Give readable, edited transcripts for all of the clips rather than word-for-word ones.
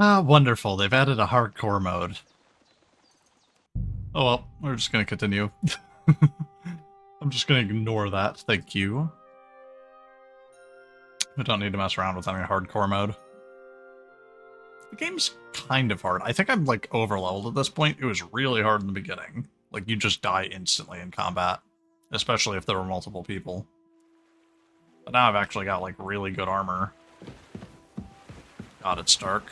Ah, wonderful. They've added a hardcore mode. Oh well, we're just gonna continue. I'm just gonna ignore that, thank you. We don't need to mess around with any hardcore mode. The game's kind of hard. I think I'm, like, overleveled at this point. It was really hard in the beginning. Like, you just die instantly in combat. Especially if there were multiple people. But now I've actually got, like, really good armor. God, it's dark.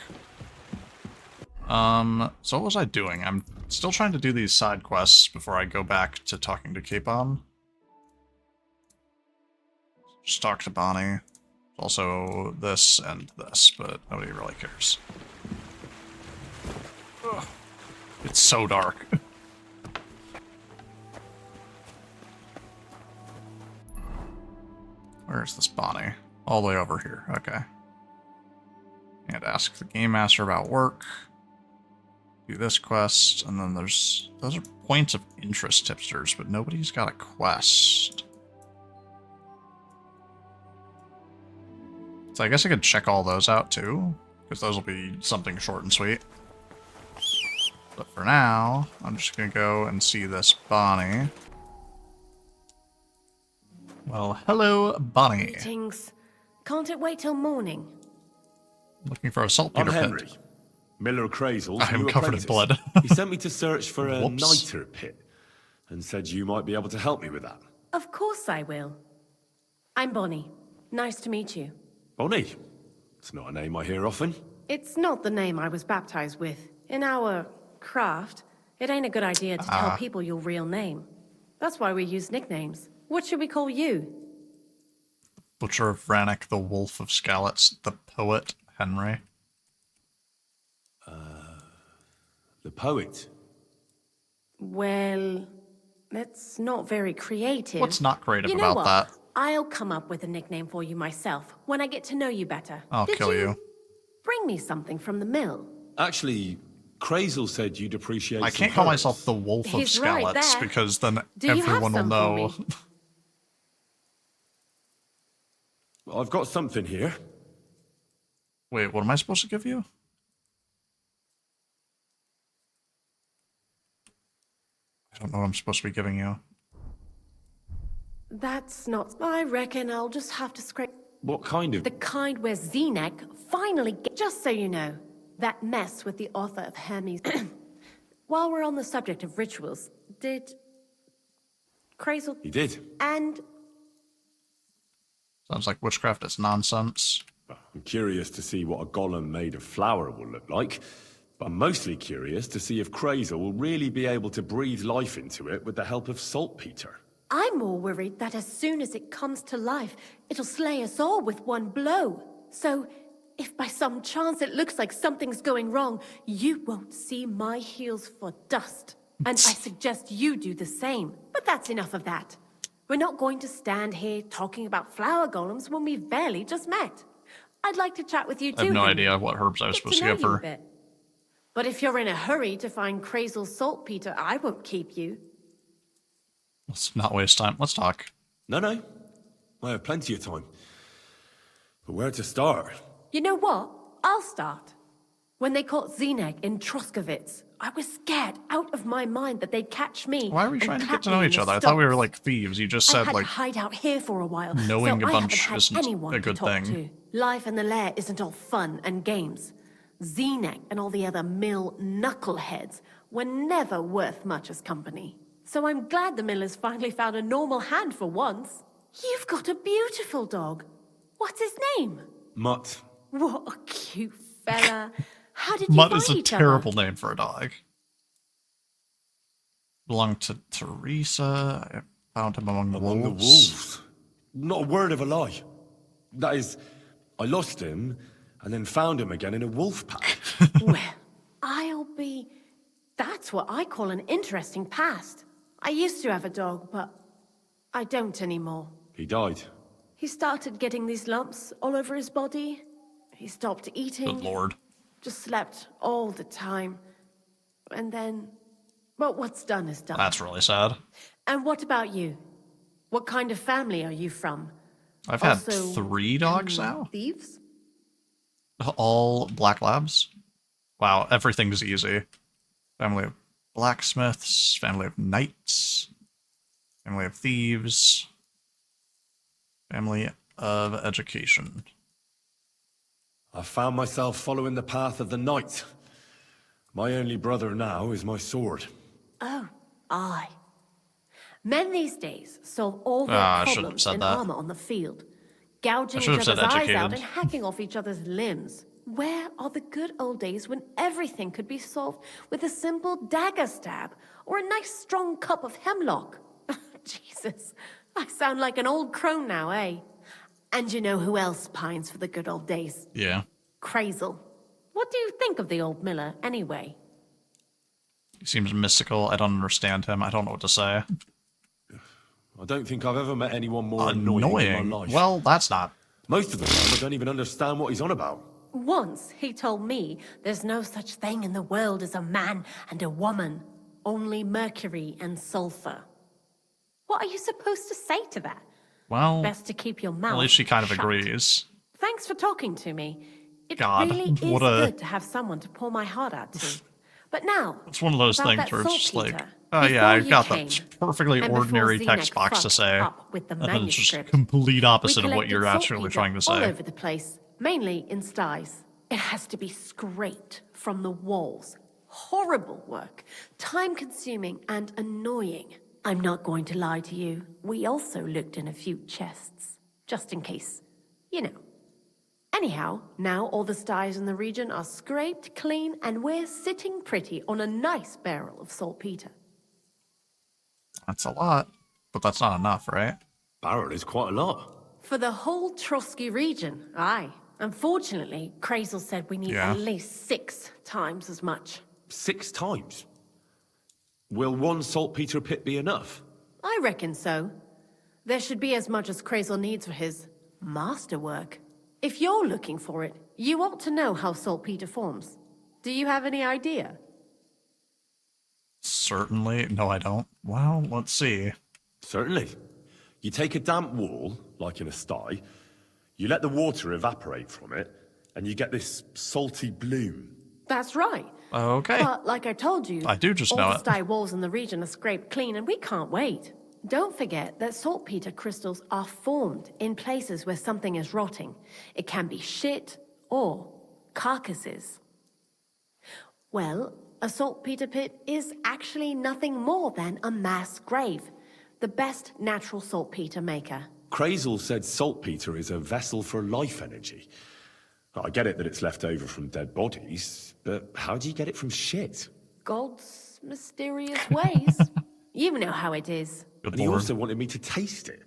So what was I doing? I'm still trying to do these side quests before I go back to talking to Capon. Just talk to Bonnie. Also this and this, but nobody really cares. Ugh. It's so dark. Where's this Bonnie? All the way over here. Okay. And ask the game master about work. Do this quest, and then those are points of interest tipsters, but nobody's got a quest. So I guess I could check all those out too, because those will be something short and sweet. But for now, I'm just gonna go and see this Bonnie. Well, hello, Bonnie. Greetings. Can't it wait till morning? Looking for a saltpeter I'm Henry. pit. Miller Crazel's I am new covered in apprentice. blood. He sent me to search for a Whoops. niter pit, and said you might be able to help me with that. Of course I will. I'm Bonnie. Nice to meet you. Bonnie? It's not a name I hear often. It's not the name I was baptized with. In our craft, it ain't a good idea to tell people your real name. That's why we use nicknames. What should we call you? Butcher of Brannock, the Wolf of Skalitz, the Poet, Henry. The poet. Well, that's not very creative. What's not creative You know about what? that? I'll come up with a nickname for you myself when I get to know you better. I'll kill you. Bring me something from the mill? Actually, Crazel said you'd appreciate I some can't call herbs. myself the Wolf of He's right Skalitz there. because then Do you have everyone will some for know. me? I've got something here. Wait, what am I supposed to give you? I don't know what I'm supposed to be giving you. That's not... I reckon I'll just have to scrape... What kind of... The kind where Zenek finally get... Just so you know, that mess with the author of Hermes... While we're on the subject of rituals, did... Crazel... He did. And... Sounds like witchcraft is nonsense. I'm curious to see what a golem made of flour will look like, but I'm mostly curious to see if Crazel will really be able to breathe life into it with the help of saltpeter. I'm more worried that as soon as it comes to life, it'll slay us all with one blow. So, if by some chance it looks like something's going wrong, you won't see my heels for dust. And I suggest you do the same. But that's enough of that. We're not going to stand here talking about flower golems when we've barely just met. I'd like to chat with you too. I have no Henry. idea what herbs I was Get supposed to know give you a her. bit. But if you're in a hurry to find Crazel's saltpeter, I won't keep you. Let's not waste time. Let's talk. No. I have plenty of time. But where to start? You know what? I'll start. When they caught Zenek in Troskovitz, I was scared out of my mind that they'd catch me. Why are we and trying to clap get to know me in each the other? I thought we were stocks. like thieves. You just I said had like to hide out here for a while, knowing so a I bunch haven't had isn't anyone a good to talk thing. to. Life in the lair isn't all fun and games. Zenek and all the other mill knuckleheads were never worth much as company. So I'm glad the millers finally found a normal hand for once. You've got a beautiful dog. What's his name? Mutt. What a cute fella. How did you Mutt find is a each terrible other? name for a dog. Belonged to Teresa. I found him among the Among the wolves. wolves. Not a word of a lie. That is, I lost him, and then found him again in a wolf pack. Well, I'll be... That's what I call an interesting past. I used to have a dog, but I don't anymore. He died. He started getting these lumps all over his body. He stopped eating. Good lord. Just slept all the time. And then... Well, what's done is done. That's really sad. And what about you? What kind of family are you from? I've had Also, 3 dogs now. Thieves? All black labs. Wow, everything's easy. Family of blacksmiths, family of knights, family of thieves, family of education. I found myself following the path of the knight. My only brother now is my sword. Oh, aye. Men these days solve all their Ah, I should have problems said in that. armor on the field, gouging I each should have other's said eyes out educated. and hacking off each other's limbs. Where are the good old days when everything could be solved with a simple dagger stab or a nice strong cup of hemlock? Jesus, I sound like an old crone now, eh? And you know who else pines for the good old days? Yeah. Crazel. What do you think of the old miller, anyway? He seems mystical. I don't understand him. I don't know what to say. I don't think I've ever met anyone more annoying in my life. Well, that's not. Most of the time, I don't even understand what he's on about. Once he told me there's no such thing in the world as a man and a woman, only mercury and sulfur. What are you supposed to say to that? Well, Best to keep your mouth at least she kind of shut. agrees. Thanks for talking to me. It God, really is what a- good to have someone to pour my heart out to. But now, It's one of those about things that where it's just like, saltpeter. oh yeah, Before I've you got came, that perfectly and before ordinary Zenek text box to fucked say. up with the And then it's just manuscript, complete we opposite of what you're collected actually saltpeter trying to all say. over the place, mainly in styes. It has to be scraped from the walls. Horrible work, time-consuming and annoying. I'm not going to lie to you. We also looked in a few chests, just in case. You know. Anyhow, now all the styes in the region are scraped clean and we're sitting pretty on a nice barrel of saltpeter. That's a lot, but that's not enough, right? Barrel is quite a lot. For the whole Trotsky region, aye. Unfortunately, Crazel said we need Yeah. at least 6 times as much. 6 times. Will one saltpeter pit be enough? I reckon so. There should be as much as Crazel needs for his masterwork. If you're looking for it, you ought to know how saltpeter forms. Do you have any idea? Certainly. No, I don't. Well, let's see. Certainly. You take a damp wall, like in a sty, you let the water evaporate from it, and you get this salty bloom. That's right. Okay. But like I told you, I do just all know the it. sty walls in the region are scraped clean and we can't wait. Don't forget that saltpeter crystals are formed in places where something is rotting. It can be shit or carcasses. Well, a saltpeter pit is actually nothing more than a mass grave. The best natural saltpeter maker. Crazel said saltpeter is a vessel for life energy. I get it that it's left over from dead bodies, but how do you get it from shit? God's mysterious ways. You know how it is. Good And he lord. also wanted me to taste it.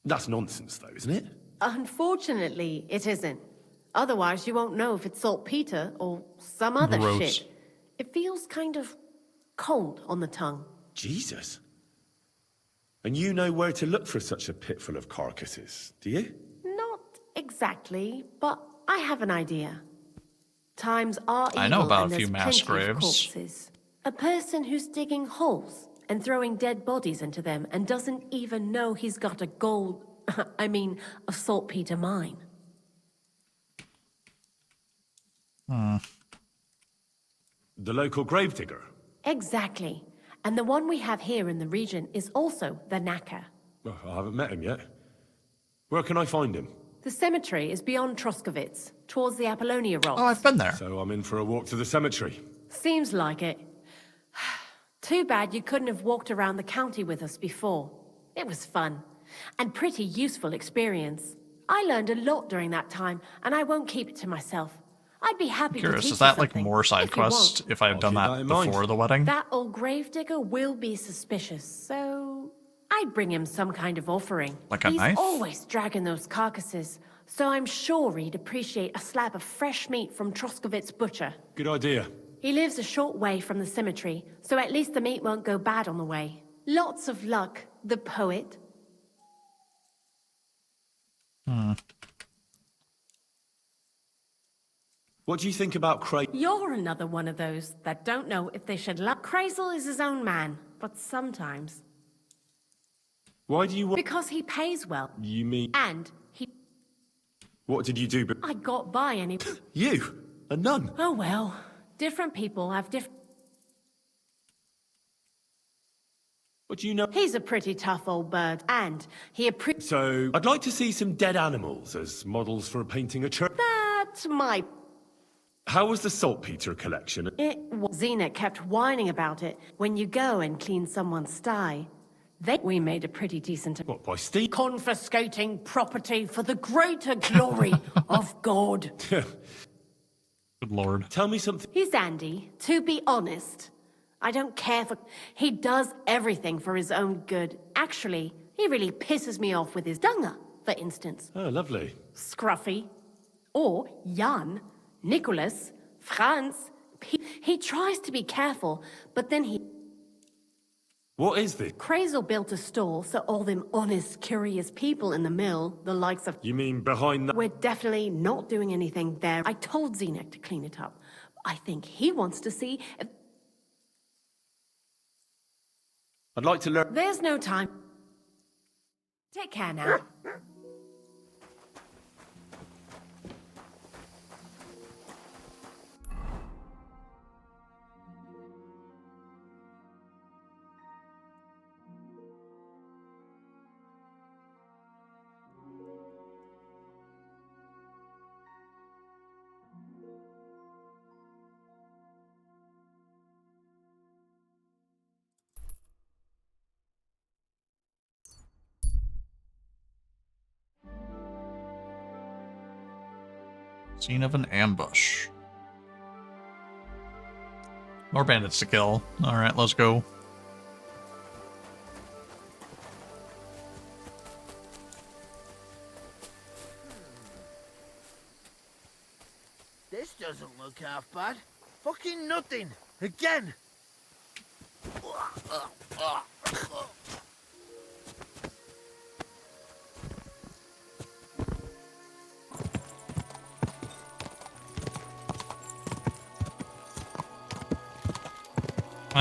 That's nonsense, though, isn't it? Unfortunately, it isn't. Otherwise, you won't know if it's saltpeter or some other Gross. shit. It feels kind of cold on the tongue. Jesus. And you know where to look for such a pit full of carcasses, do you? Not exactly, but I have an idea. Times are evil I know about and a few there's mass plenty of graves. corpses. A person who's digging holes and throwing dead bodies into them and doesn't even know he's got a a saltpeter mine. The local gravedigger. Exactly. And the one we have here in the region is also the Knacker. Oh, I haven't met him yet. Where can I find him? The cemetery is beyond Troskovitz, towards the Apollonia Rocks. Oh, I've been there. So I'm in for a walk to the cemetery. Seems like it. Too bad you couldn't have walked around the county with us before. It was fun. And pretty useful experience. I learned a lot during that time, and I won't keep it to myself. I'd be happy to Curious, teach is that you like something, more side if you want. quests if I had I'll done keep that that in mind. before the wedding? That old gravedigger will be suspicious, so I'd bring him some kind of offering. Like a He's knife? always dragging those carcasses, so I'm sure he'd appreciate a slab of fresh meat from Troskovitz butcher. Good idea. He lives a short way from the cemetery, so at least the meat won't go bad on the way. Lots of luck, the poet. What do you think about Craig? You're another one of those that don't know if they should love. Crazel is his own man, but sometimes. Why do you want... Because he pays well, You mean... and he... What did you do? I got by any... You? A nun? Oh well, different people have different... What do you know? He's a pretty tough old bird, and he So, I'd like to see some dead animals as models for painting a church. That's my... How was the saltpeter collection? Xena kept whining about it. When you go and clean someone's sty, we made a pretty decent... What, by Steve? Confiscating property for the greater glory of God. Good lord. Tell me something. He's Andy, to be honest. I don't care for... He does everything for his own good. Actually, he really pisses me off with his dunger, for instance. Oh, lovely. Scruffy. Or Jan, Nicholas, Franz. He tries to be careful, but then he... What is this? Krazel built a store so all them honest, curious people in the mill, the likes of... You mean behind that? We're definitely not doing anything there. I told Xenek to clean it up. I think he wants to see if... I'd like to learn. There's no time. Take care now. Scene of an ambush. More bandits to kill. Alright, let's go. This doesn't look half bad. Fucking nothing. Again.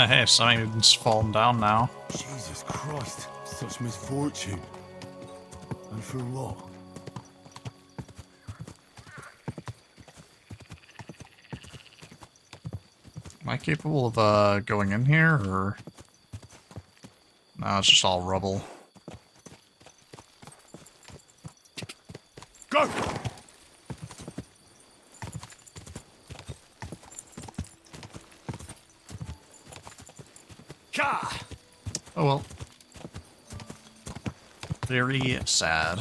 Hey, something's fallen down now. Jesus Christ, such misfortune. And for what? Am I capable of going in here, or... No, it's just all rubble. Go! Oh well. Very sad.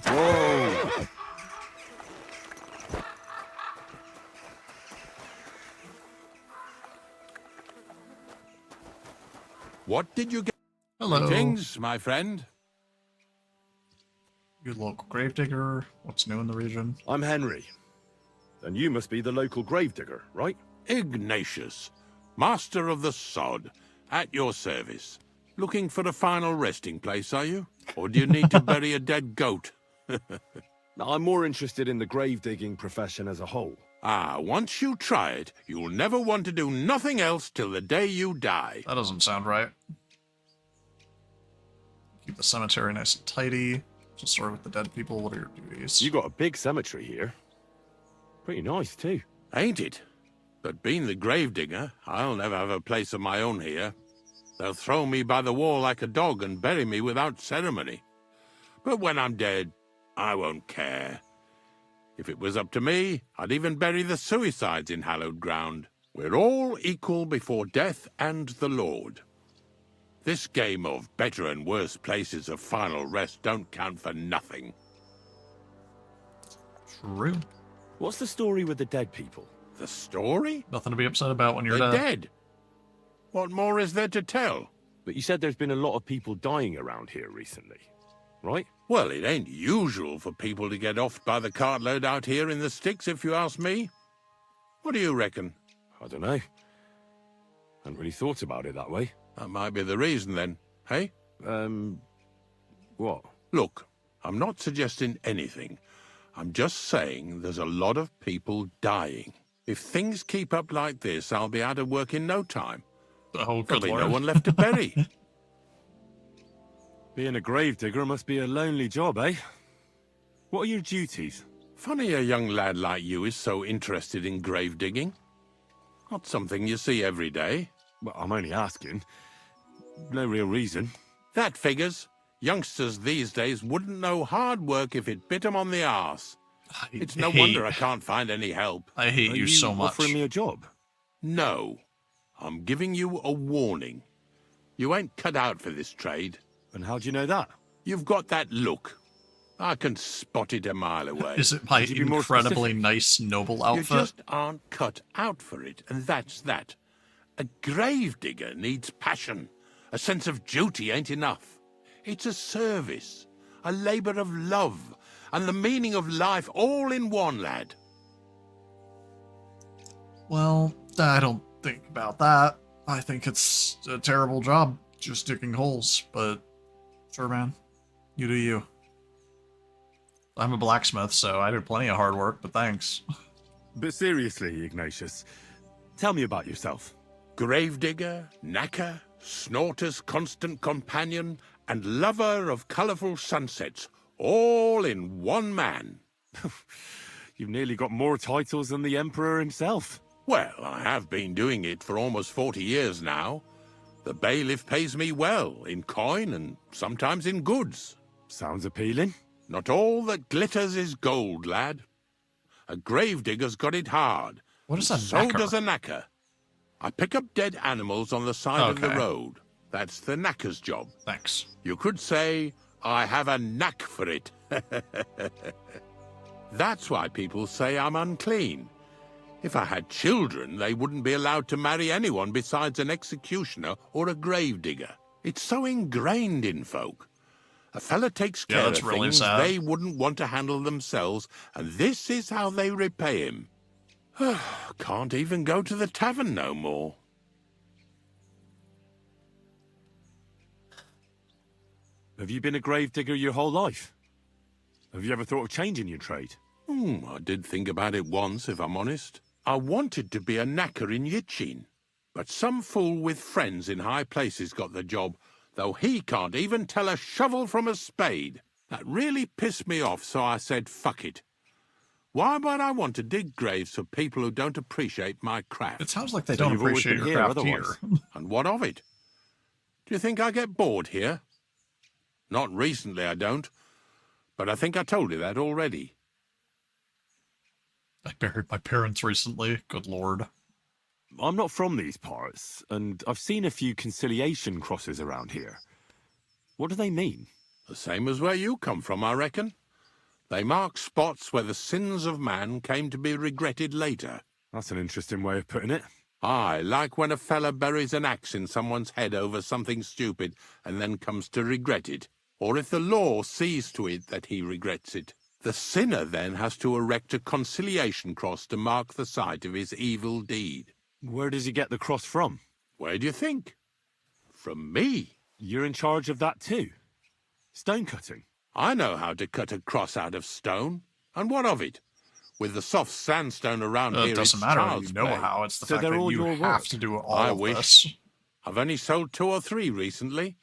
Whoa! What did you get? Hello. Greetings, my friend. You local gravedigger. What's new in the region? I'm Henry. And you must be the local gravedigger, right? Ignatius, master of the sod, at your service. Looking for a final resting place, are you? Or do you need to bury a dead goat? Now, I'm more interested in the gravedigging profession as a whole. Ah, once you try it, you'll never want to do nothing else till the day you die. That doesn't sound right. Keep the cemetery nice and tidy. Just sort with the dead people. What are your duties? You got a big cemetery here. Pretty nice, too. Ain't it? But being the gravedigger, I'll never have a place of my own here. They'll throw me by the wall like a dog and bury me without ceremony. But when I'm dead, I won't care. If it was up to me, I'd even bury the suicides in hallowed ground. We're all equal before death and the Lord. This game of better and worse places of final rest don't count for nothing. True. What's the story with the dead people? The story? Nothing to be upset about when you're They're dead. dead. What more is there to tell? But you said there's been a lot of people dying around here recently, right? Well, it ain't usual for people to get offed by the cartload out here in the sticks, if you ask me. What do you reckon? I don't know. Hadn't really thought about it that way. That might be the reason, then, hey? What? Look, I'm not suggesting anything. I'm just saying there's a lot of people dying. If things keep up like this, I'll be out of work in no time. Oh, There'll good be lord. no one left to bury. Being a gravedigger must be a lonely job, eh? What are your duties? Funny a young lad like you is so interested in grave digging. Not something you see every day. Well, I'm only asking. No real reason. That figures. Youngsters these days wouldn't know hard work if it bit 'em on the arse. It's no wonder I can't find any help. I hate Are you so much. offering me a job? No. I'm giving you a warning. You ain't cut out for this trade. And how do you know that? You've got that look. I can spot it a mile away. Is it my Could you be more incredibly specific? nice noble You outfit? just aren't cut out for it, and that's that. A gravedigger needs passion. A sense of duty ain't enough. It's a service, a labour of love, and the meaning of life all in one, lad. Well, I don't think about that. I think it's a terrible job just digging holes, but sure, man. You do you. I'm a blacksmith, so I do plenty of hard work, but thanks. But seriously, Ignatius, tell me about yourself. Gravedigger, knacker, snorter's constant companion, and lover of colourful sunsets, all in one man. You've nearly got more titles than the Emperor himself. Well, I have been doing it for almost 40 years now. The bailiff pays me well, in coin and sometimes in goods. Sounds appealing. Not all that glitters is gold, lad. A gravedigger's got it hard. What is a So knacker? does a knacker. I pick up dead animals on the side of the Okay. road. That's the knacker's job. Thanks. You could say, I have a knack for it. That's why people say I'm unclean. If I had children, they wouldn't be allowed to marry anyone besides an executioner or a gravedigger. It's so ingrained in folk. A fella takes Yeah, care that's of really things sad. they wouldn't want to handle themselves, and this is how they repay him. Can't even go to the tavern no more. Have you been a gravedigger your whole life? Have you ever thought of changing your trade? I did think about it once, if I'm honest. I wanted to be a knacker in Yitchin, but some fool with friends in high places got the job, though he can't even tell a shovel from a spade. That really pissed me off, so I said, fuck it. Why might I want to dig graves for people who don't appreciate my craft? It sounds like they So don't you've always appreciate been your here craft here. otherwise. And what of it? Do you think I get bored here? Not recently, I don't. But I think I told you that already. I buried my parents recently. Good lord. I'm not from these parts, and I've seen a few conciliation crosses around here. What do they mean? The same as where you come from, I reckon. They mark spots where the sins of man came to be regretted later. That's an interesting way of putting it. Aye, like when a fella buries an axe in someone's head over something stupid and then comes to regret it. Or if the law sees to it that he regrets it. The sinner then has to erect a conciliation cross to mark the site of his evil deed. Where does he get the cross from? Where do you think? From me. You're in charge of that too? Stone cutting? I know how to cut a cross out of stone. And what of it? With the soft sandstone around here, It doesn't it's matter if child's you know play. how. It's the So fact they're that all you your have work? to do all I of wish. this. I've only sold 2 or 3 recently.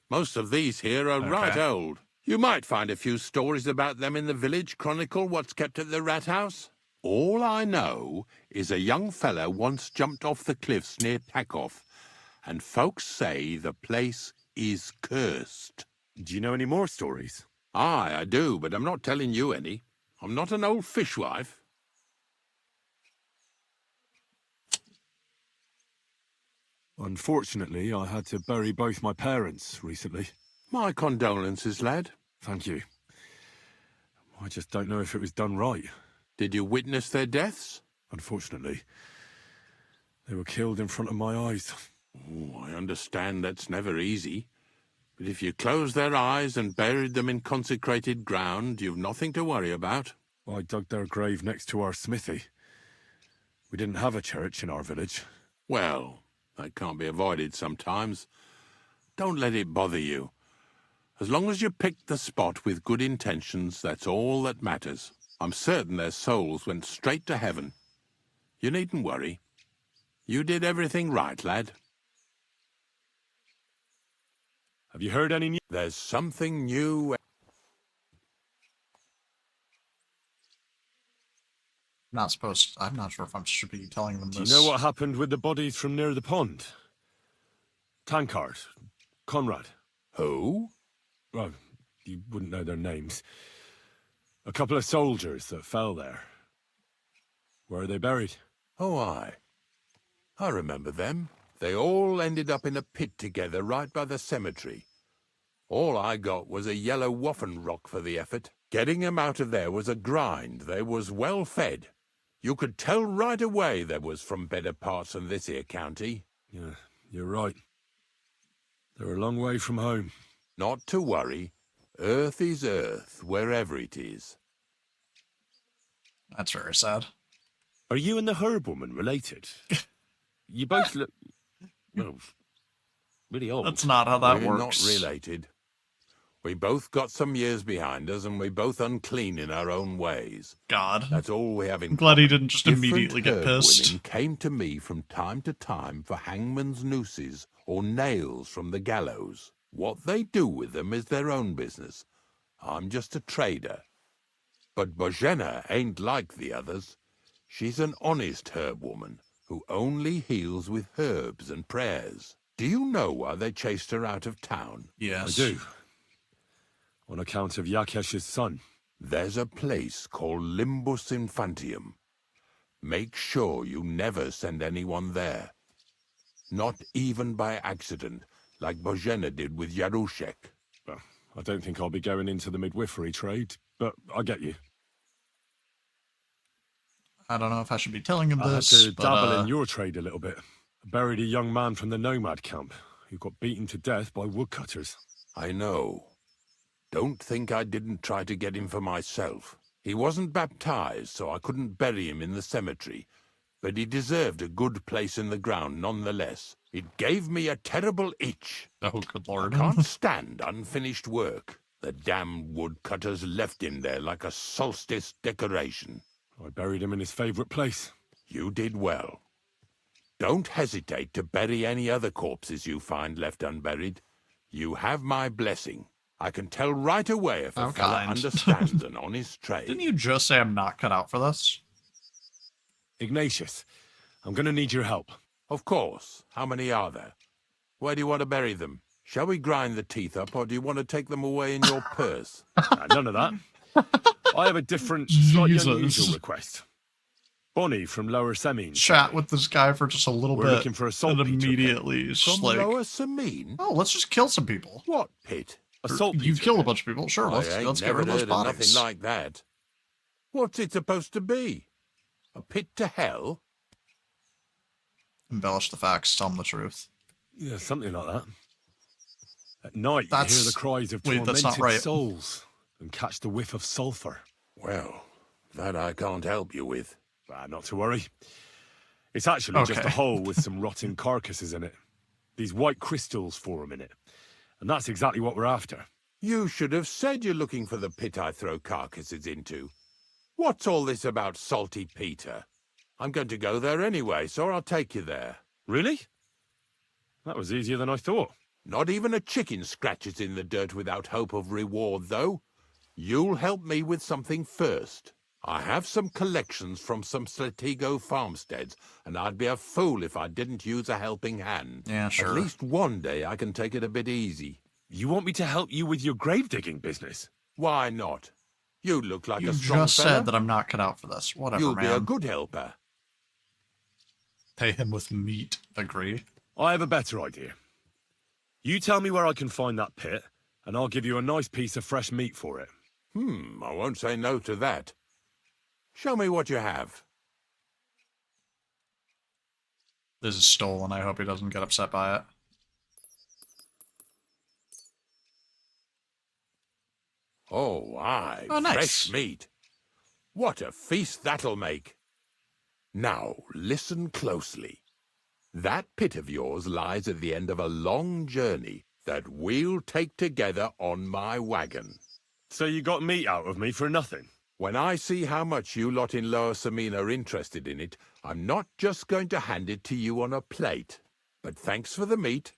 Most of these here are right Okay. old. You might find a few stories about them in the village chronicle, what's kept at the rat house. All I know is a young fella once jumped off the cliffs near Takoff, and folks say the place is cursed. Do you know any more stories? Aye, I do, but I'm not telling you any. I'm not an old fishwife. Unfortunately, I had to bury both my parents recently. My condolences, lad. Thank you. I just don't know if it was done right. Did you witness their deaths? Unfortunately, they were killed in front of my eyes. Oh, I understand that's never easy. But if you closed their eyes and buried them in consecrated ground, you've nothing to worry about. I dug their grave next to our smithy. We didn't have a church in our village. Well, that can't be avoided sometimes. Don't let it bother you. As long as you picked the spot with good intentions, that's all that matters. I'm certain their souls went straight to heaven. You needn't worry. You did everything right, lad. Have you heard any news? There's something new. not supposed. I'm not sure if I should be telling them Do you this. know what happened with the bodies from near the pond? Tankard, Conrad. Who? Well, you wouldn't know their names. A couple of soldiers that fell there. Where are they buried? Oh, I remember them. They all ended up in a pit together right by the cemetery. All I got was a yellow waffen rock for the effort. Getting them out of there was a grind. They was well fed. You could tell right away they was from better parts than this here county. Yeah, you're right. They're a long way from home. Not to worry. Earth is earth, wherever it is. That's very sad. Are you and the herb woman related? You both look, well, really old. That's not how that We're works. not related. We both got some years behind us, and we both unclean in our own ways. God. That's all we have in I'm glad he common. didn't just Different immediately get herb pissed. Women came to me from time to time for hangman's nooses or nails from the gallows. What they do with them is their own business. I'm just a trader. But Bozhena ain't like the others. She's an honest herb woman who only heals with herbs and prayers. Do you know why they chased her out of town? Yes. I do. On account of Yakesh's son. There's a place called Limbus Infantium. Make sure you never send anyone there. Not even by accident, like Bozhena did with Yarushek. Well, I don't think I'll be going into the midwifery trade, but I get you. I don't know if I should be telling him I had this, to but, dabble in your trade a little bit. I buried a young man from the nomad camp who got beaten to death by woodcutters. I know. Don't think I didn't try to get him for myself. He wasn't baptized, so I couldn't bury him in the cemetery. But he deserved a good place in the ground nonetheless. It gave me a terrible itch. oh, good lord. Can't stand unfinished work. The damn woodcutters left him there like a solstice decoration. I buried him in his favourite place. You did well. Don't hesitate to bury any other corpses you find left unburied. You have my blessing. I can tell right away if a How fella kind. understands an honest trade. Didn't you just say I'm not cut out for this? Ignatius, I'm going to need your help. Of course. How many are there? Where do you want to bury them? Shall we grind the teeth up, or do you want to take them away in your purse? None of that. I have a different, slightly Jesus. unusual request. Bonnie from Lower Semine. Chat with this guy for just a little We're bit. looking for a salt and pit to immediately it's From just like, Lower Samine? oh, let's just kill some people. What pit? A salt You pit. killed a bunch of people. Sure, I let's ain't get never rid of those heard of bodies. nothing like that. What's it supposed to be? A pit to hell? Embellish the facts, tell them the truth. Yeah, something like that. At night, you That's- hear the cries of wait, that's not tormented right. souls and catch the whiff of sulphur. Well, that I can't help you with. Not to worry. It's actually just Okay. a hole with some rotting carcasses in it. These white crystals form in it. And that's exactly what we're after. You should have said you're looking for the pit I throw carcasses into. What's all this about Salty Peter? I'm going to go there anyway, so I'll take you there. Really? That was easier than I thought. Not even a chicken scratches in the dirt without hope of reward, though. You'll help me with something first. I have some collections from some Slatigo farmsteads, and I'd be a fool if I didn't use a helping hand. Yeah, sure. At least one day I can take it a bit easy. You want me to help you with your grave digging business? Why not? You look like You a strong just fella. said that I'm not cut out for this. Whatever, You'll man. be a good helper. Pay him with meat. Agree. I have a better idea. You tell me where I can find that pit, and I'll give you a nice piece of fresh meat for it. I won't say no to that. Show me what you have. This is stolen. I hope he doesn't get upset by it. Oh, aye, Oh, nice. fresh meat. What a feast that'll make. Now, listen closely. That pit of yours lies at the end of a long journey that we'll take together on my wagon. So you got meat out of me for nothing? When I see how much you lot in Lower Samine are interested in it, I'm not just going to hand it to you on a plate. But thanks for the meat,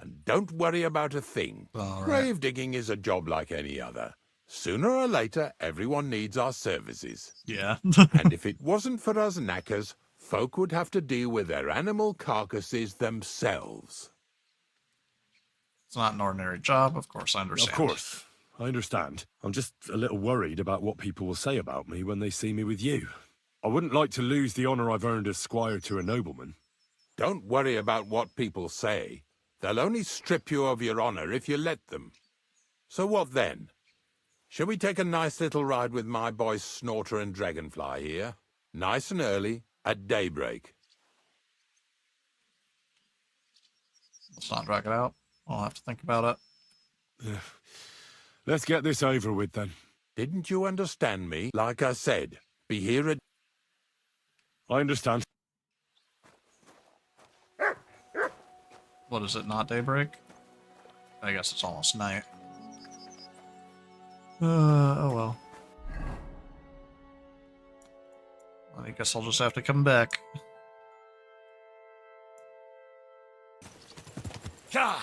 and don't worry about a thing. All right. Grave digging is a job like any other. Sooner or later, everyone needs our services. Yeah. And if it wasn't for us knackers, folk would have to deal with their animal carcasses themselves. It's not an ordinary job, of course, I understand. Of course. I understand. I'm just a little worried about what people will say about me when they see me with you. I wouldn't like to lose the honor I've earned as squire to a nobleman. Don't worry about what people say. They'll only strip you of your honor if you let them. So what then? Shall we take a nice little ride with my boys Snorter and Dragonfly here? Nice and early, at daybreak. Let's not drag it out. I'll have to think about it. Let's get this over with then. Didn't you understand me? Like I said, be here at... I understand. What is it, not daybreak? I guess it's almost night. Oh well. I guess I'll just have to come back. God!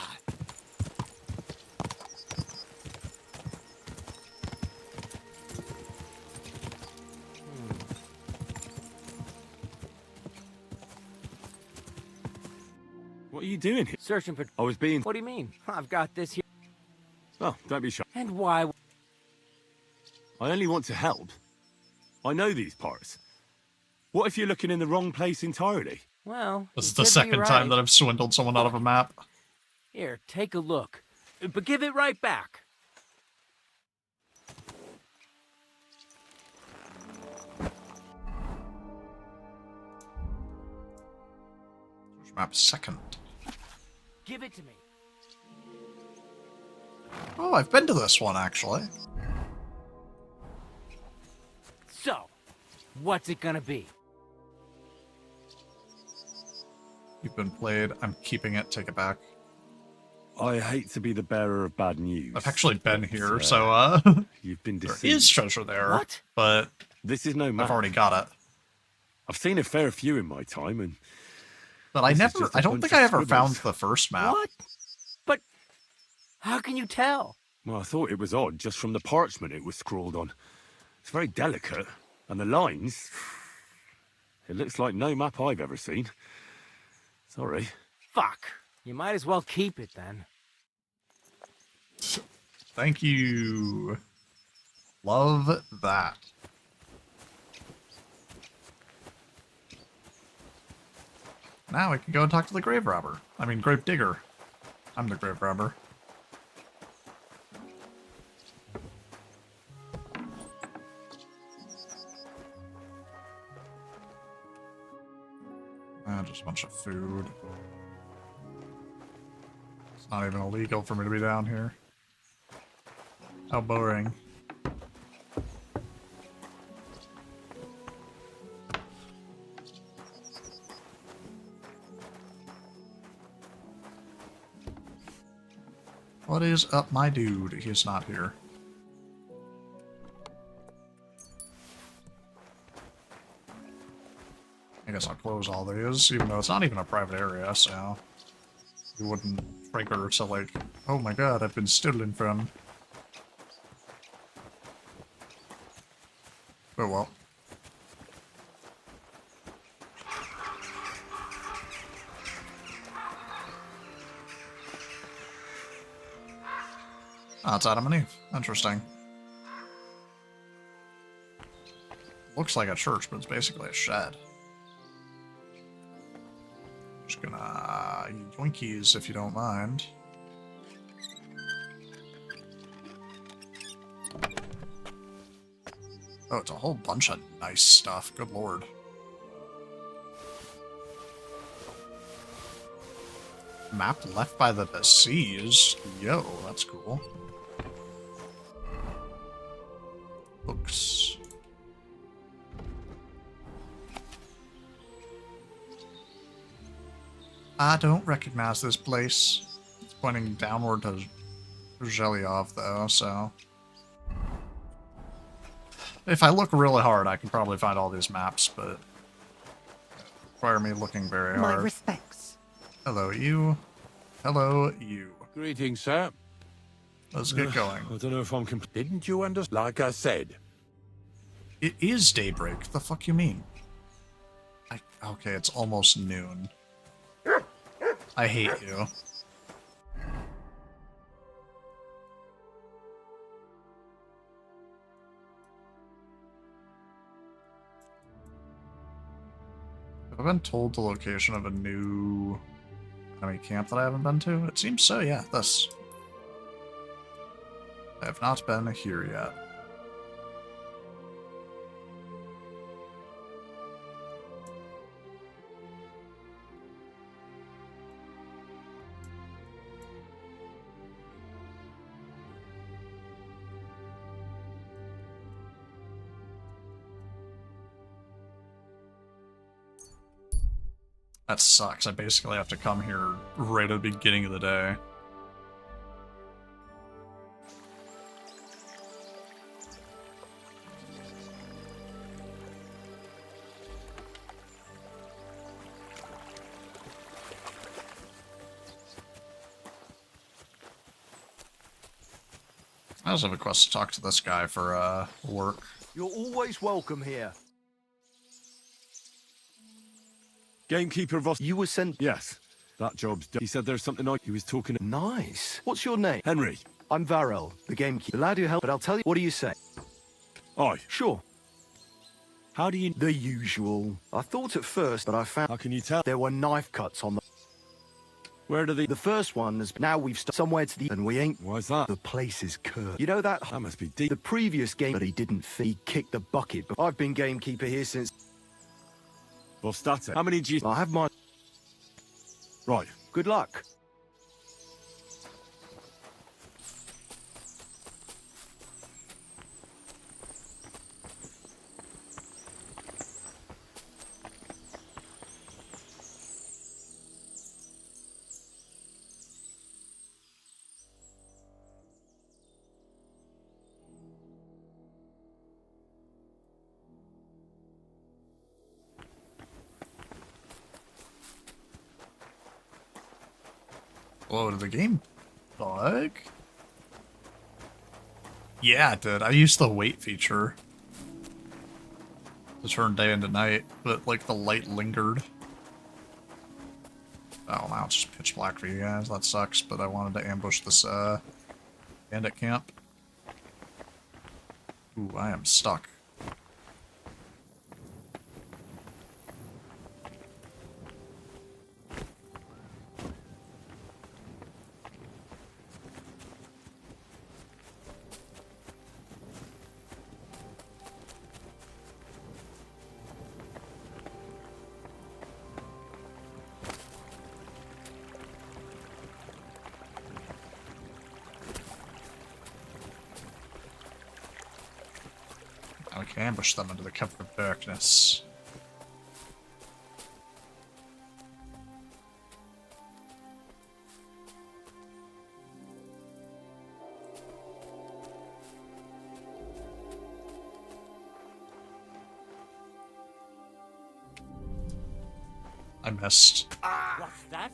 What are you doing here? Searching for... I was being... What do you mean? I've got this here. Oh, don't be shy. And why? I only want to help. I know these parts. What if you're looking in the wrong place entirely? Well, This is you the could be second time right. that I've swindled someone out of a map. Here, take a look. But give it right back. Which map is second? Give it to me. Oh, I've been to this one, actually. So, what's it gonna be? You've been played. I'm keeping it. Take it back. I hate to be the bearer of bad news. I've actually been but, here, so You've been there deceived. is treasure there. What? But This is no map. I've already got it. I've seen a fair few in my time, and But I This is never. just a I don't bunch think of I ever scribbles. found the first map. What? But how can you tell? well, I thought it was odd just from the parchment it was scrawled on. It's very delicate, and the lines... It looks like no map I've ever seen. Sorry. Fuck. You might as well keep it then. Thank you. Love that. Now we can go and talk to the grave robber. I mean, grave digger. I'm the grave robber. Just a bunch of food. It's not even illegal for me to be down here. How boring. What is up, my dude? He's not here. I guess I'll close all these, even though it's not even a private area, so you wouldn't trigger to like, oh my god, I've been stolen from. Oh well. Ah, it's Adam and Eve. Interesting. Looks like a church, but it's basically a shed. Just gonna yoinkies if you don't mind. Oh, it's a whole bunch of nice stuff. Good lord. Map left by the besieged. Yo, that's cool. Books. I don't recognize this place. It's pointing downward to Zhelyov, though, so... If I look really hard, I can probably find all these maps, but... it require me looking very My hard. respects. Hello, you. Hello, you. Greetings, sir. Let's get going. I don't know if I'm Didn't you understand? Like I said, It is daybreak. The fuck you mean? Okay, it's almost noon. I hate you. Have I been told the location of a new enemy camp that I haven't been to? It seems so, yeah. This. I have not been here yet. That sucks. I basically have to come here right at the beginning of the day. I also have a quest to talk to this guy for work. You're always welcome here. Gamekeeper Voss. You were sent... Yes, that job's done. He said there's something he was talking... Nice. What's your name? Henry. I'm Varel, the gamekeeper. The lad who helped, but I'll tell you... What do you say? Aye. Sure. How do you... The usual. I thought at first that I found... How can you tell? There were knife cuts on the... Where do they... The first one is... Now we've somewhere to the... And we ain't... Why's that? The place is cursed. You know that... That must be deep. The previous game... But he didn't he kicked the bucket. But I've been gamekeeper here since... Well, stat it. How many do you... I have my... Right. Good luck. Whoa, did the game bug? Yeah, it did. I used the wait feature to turn day into night, but like the light lingered. Oh, now it's just pitch black for you guys. That sucks, but I wanted to ambush this bandit camp. Ooh, I am stuck. I can ambush them into the cover of darkness. I missed. What's that?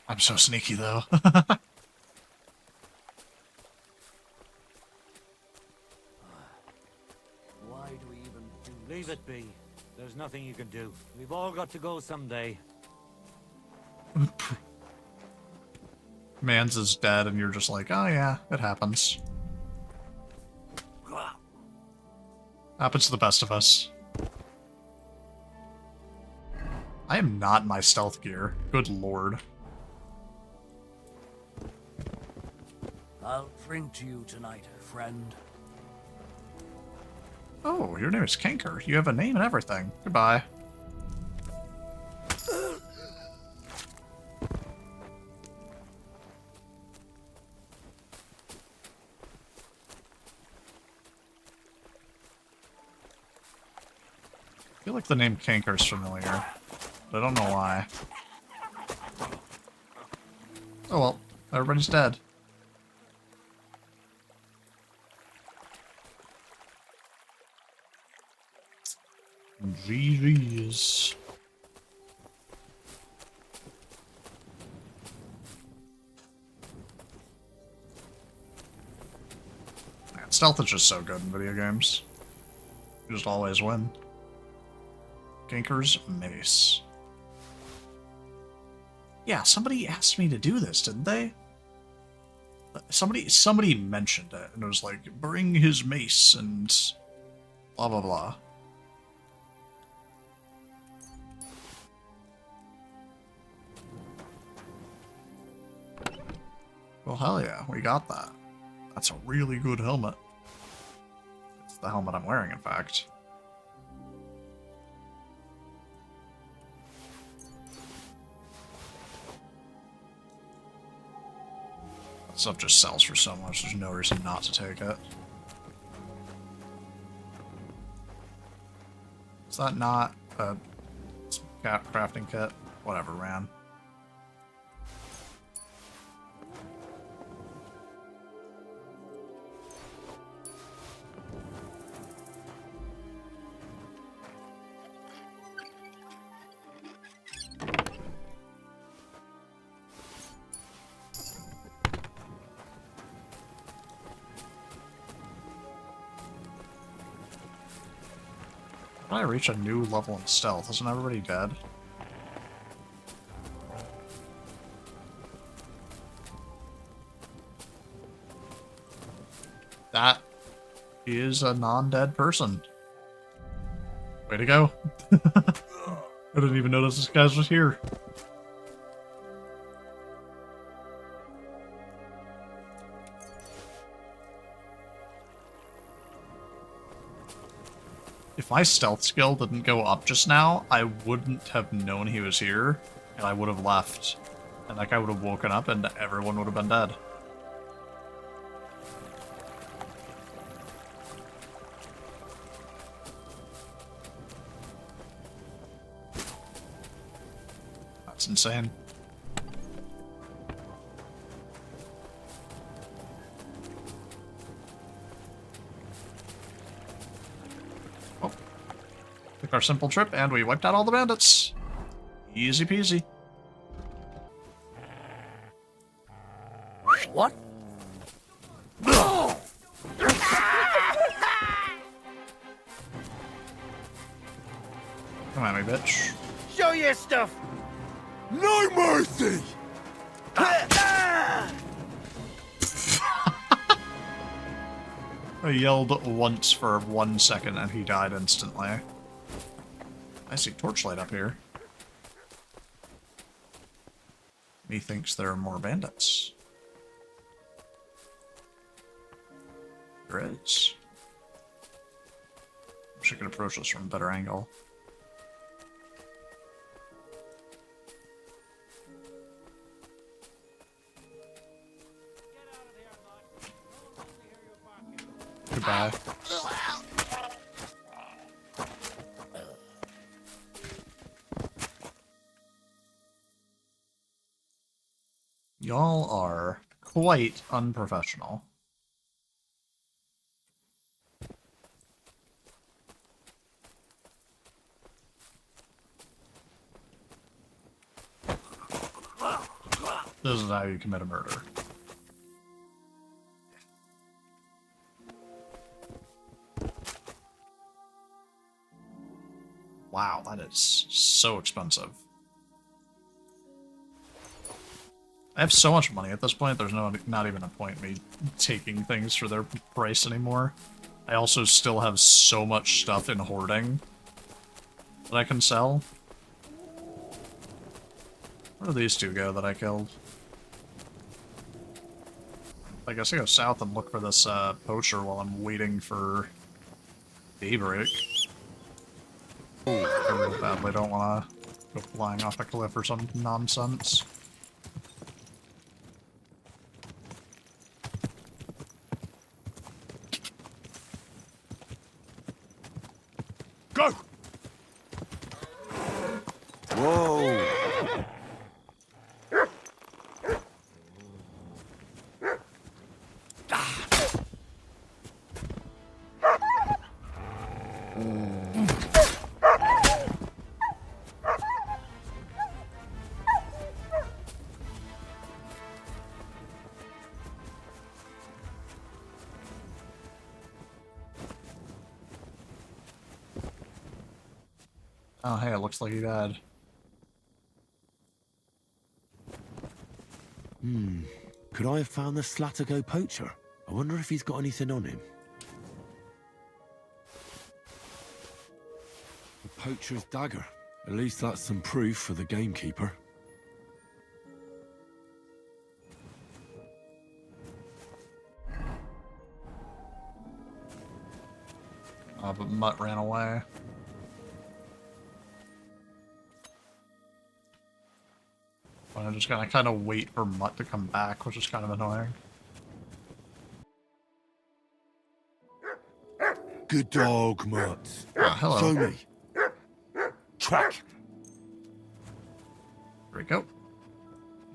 I'm so sneaky, though. Why do we even do this? Leave it be. There's nothing you can do. We've all got to go someday. Mans is dead, and you're just like, oh yeah, it happens. Happens to the best of us. I am not in my stealth gear. Good lord. I'll drink to you tonight, friend. Oh, your name is Kanker. You have a name and everything. Goodbye. I feel like the name Kanker is familiar, but I don't know why. Oh well, everybody's dead. GG's. Man, stealth is just so good in video games. You just always win. Ginker's Mace. Yeah, somebody asked me to do this, didn't they? Somebody mentioned it, and it was like, bring his mace, and blah blah blah. Well, hell yeah, we got that. That's a really good helmet. It's the helmet I'm wearing, in fact. That stuff just sells for so much, there's no reason not to take it. Is that not a crafting kit? Whatever, man. When I reach a new level in stealth, isn't everybody dead? That is a non-dead person. Way to go. I didn't even notice this guy was here. If my stealth skill didn't go up just now, I wouldn't have known he was here, and I would have left. And that guy would have woken up and everyone would have been dead. That's insane. Took our simple trip, and we wiped out all the bandits. Easy peasy. What? Come at me, bitch. Show your stuff! No mercy! I yelled once for 1 second, and he died instantly. I see torchlight up here. Methinks there are more bandits. There is. Wish I could approach this from a better angle. Goodbye. Y'all are quite unprofessional. This is how you commit a murder. Wow, that is so expensive. I have so much money at this point, there's not even a point me taking things for their price anymore. I also still have so much stuff in hoarding that I can sell. Where do these two go that I killed? I guess I go south and look for this poacher while I'm waiting for daybreak. I really badly don't want to go flying off a cliff or some nonsense. Go! Whoa! Oh, hey, it looks like he died. Could I have found the Esrathebun poacher? I wonder if he's got anything on him. The poacher's dagger. At least that's some proof for the gamekeeper. Oh, but Mutt ran away. But I'm just gonna kind of wait for Mutt to come back, which is kind of annoying. Good dog, Mutt. Oh, hello. Show me. Track. Here we go. You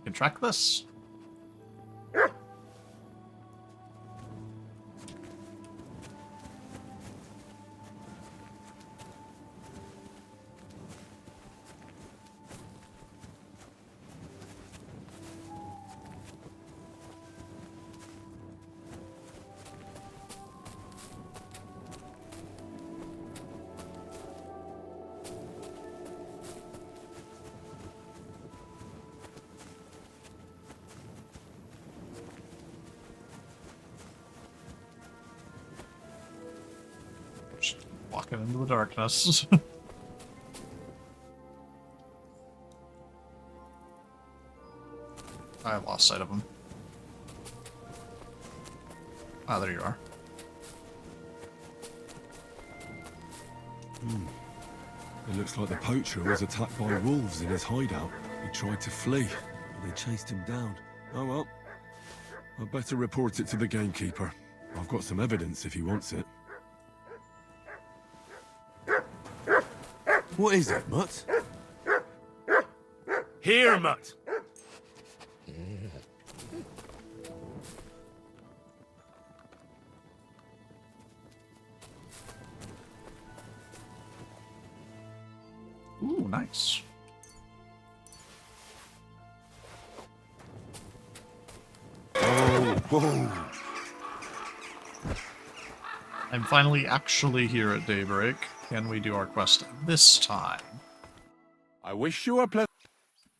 can track this. Just walking into the darkness. I lost sight of him. Ah, there you are. It looks like the poacher was attacked by wolves in his hideout. He tried to flee, and they chased him down. Oh well. I'd better report it to the gamekeeper. I've got some evidence if he wants it. What is it, Mutt? Here, Mutt! Ooh, nice. Oh, whoa! I'm finally actually here at daybreak. Can we do our quest this time? I wish you a pleasant...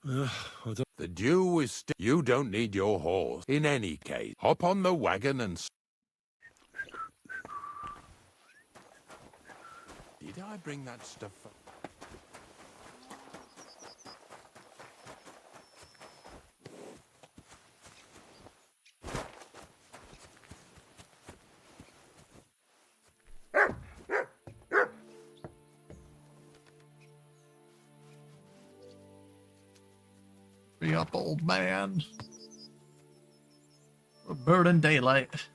I don't... The dew is still... You don't need your horse. In any case, hop on the wagon and... Did I bring that stuff up? Be up, old man. We're burning daylight.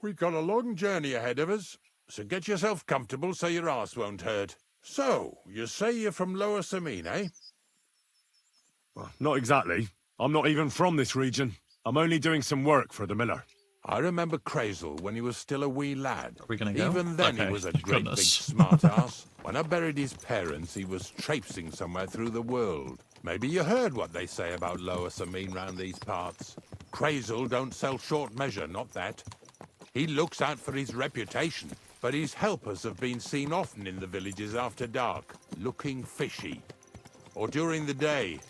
We've got a long journey ahead of us, so get yourself comfortable so your arse won't hurt. So, you say you're from Lower Samine, eh? Well, not exactly. I'm not even from this region. I'm only doing some work for the miller. I remember Crazel when he was still a wee lad. Are we gonna go? Even then Okay, he was a thank great goodness. big smart ass. When I buried his parents, he was traipsing somewhere through the world. Maybe you heard what they say about Lower Samine round these parts. Crazel don't sell short measure, not that. He looks out for his reputation, but his helpers have been seen often in the villages after dark, looking fishy. Or during the day,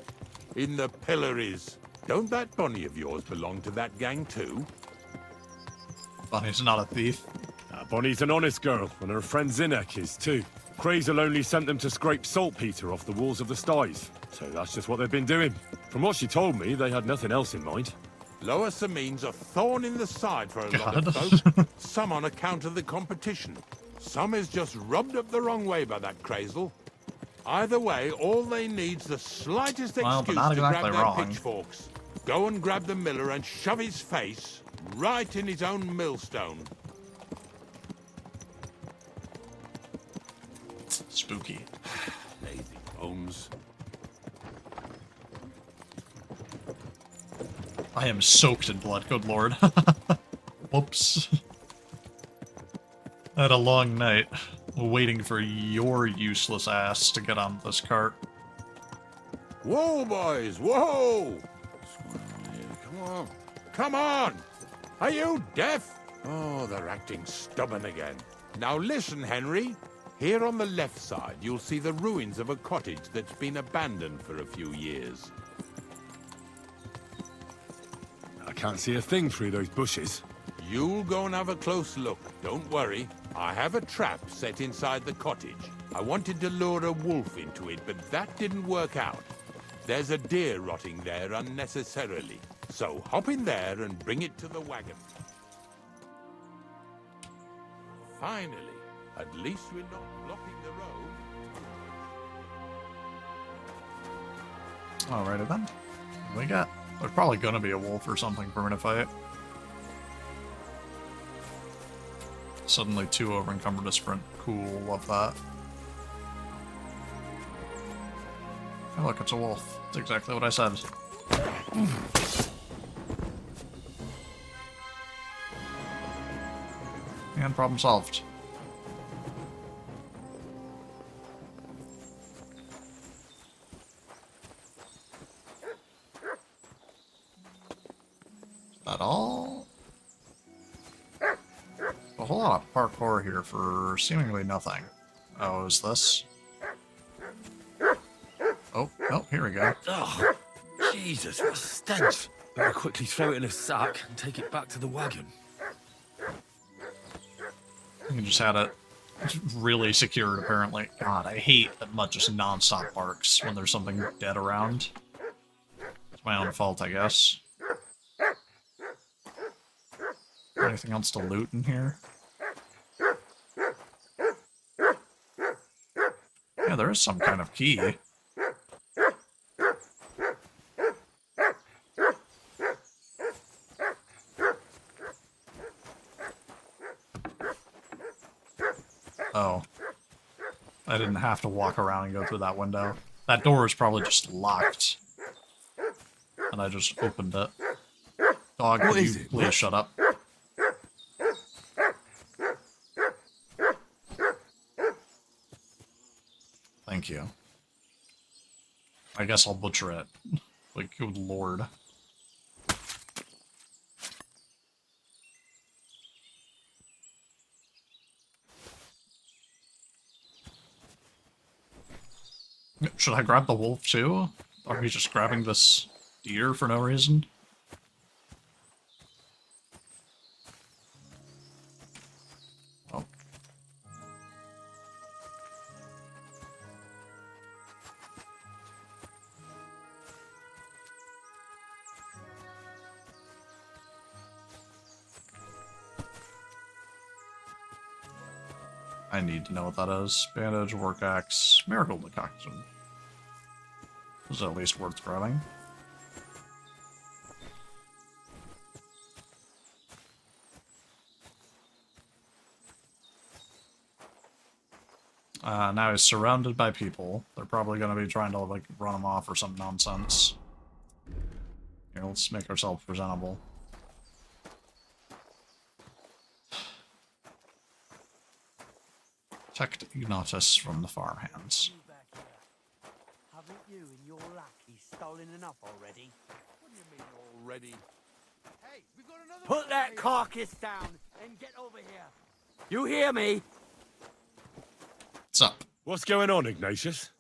in the pillories. Don't that Bonnie of yours belong to that gang too? Bonnie's not a thief. Bonnie's an honest girl, and her friend Zinnek is too. Crazel only sent them to scrape saltpeter off the walls of the sties, so that's just what they've been doing. From what she told me, they had nothing else in mind. Lower Samine's a thorn in the side for a lot God. of folk. Some on account of the competition. Some is just rubbed up the wrong way by that Crazel. Either way, all they need's the slightest Well, but excuse not to grab exactly their wrong. pitchforks. Go and grab the miller and shove his face right in his own millstone. Spooky. Lazy bones. I am soaked in blood, good lord. Whoops. I had a long night, waiting for your useless ass to get on this cart. Whoa, boys, whoa! Come on, come on! Are you deaf? Oh, they're acting stubborn again. Now listen, Henry. Here on the left side, you'll see the ruins of a cottage that's been abandoned for a few years. I can't see a thing through those bushes. You'll go and have a close look. Don't worry. I have a trap set inside the cottage. I wanted to lure a wolf into it, but that didn't work out. There's a deer rotting there unnecessarily. So hop in there and bring it to the wagon. Finally, at least we're not blocking the road. Alrighty then. What we got? There's probably gonna be a wolf or something for me to fight. Suddenly 2 over-encumbered to sprint. Cool, love that. Oh look, it's a wolf. That's exactly what I said. And problem solved. Is that all? A whole lot of parkour here for seemingly nothing. Oh, is this? Oh, here we go. Oh, Jesus, what a stench. Better quickly throw it in a sack and take it back to the wagon. You just had it really secured, apparently. God, I hate that Mutt just non-stop barks when there's something dead around. It's my own fault, I guess. Anything else to loot in here? Yeah, there is some kind of key. Oh. I didn't have to walk around and go through that window. That door is probably just locked. And I just opened it. Dog, could you please shut up? Thank you. I guess I'll butcher it. Like, good lord. Should I grab the wolf too? Are we just grabbing this deer for no reason? Oh. I need to know what that is. Bandage, work axe, miracle decoction. This is at least worth grabbing. Now he's surrounded by people. They're probably going to be trying to, like, run him off or some nonsense. Here, let's make ourselves presentable. Protect Ignatus from the farmhands. Haven't you and your lackey stolen enough already? What do you mean already? Hey, we've got another Put that carcass down and get over here. You hear me? What's up? What's going on, Ignatius?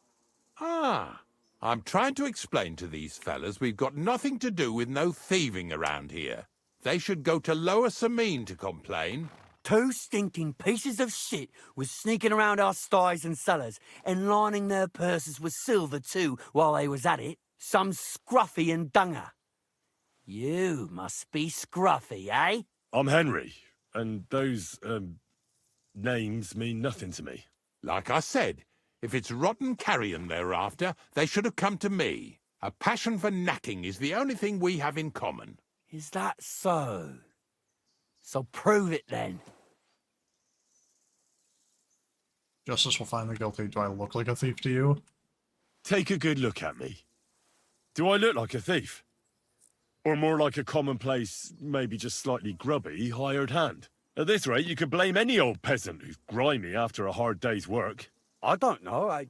Ah, I'm trying to explain to these fellas we've got nothing to do with no thieving around here. They should go to Lower Samine to complain. 2 stinking pieces of shit was sneaking around our sties and cellars and lining their purses with silver too while they was at it. Some scruffy and dunger. You must be scruffy, eh? I'm Henry, and those, names mean nothing to me. Like I said, if it's rotten carrion they're after, they should have come to me. A passion for knacking is the only thing we have in common. Is that so? So prove it then. Justice will find the guilty. Do I look like a thief to you? Take a good look at me. Do I look like a thief? Or more like a commonplace, maybe just slightly grubby, hired hand? At this rate, you could blame any old peasant who's grimy after a hard day's work. I don't know. I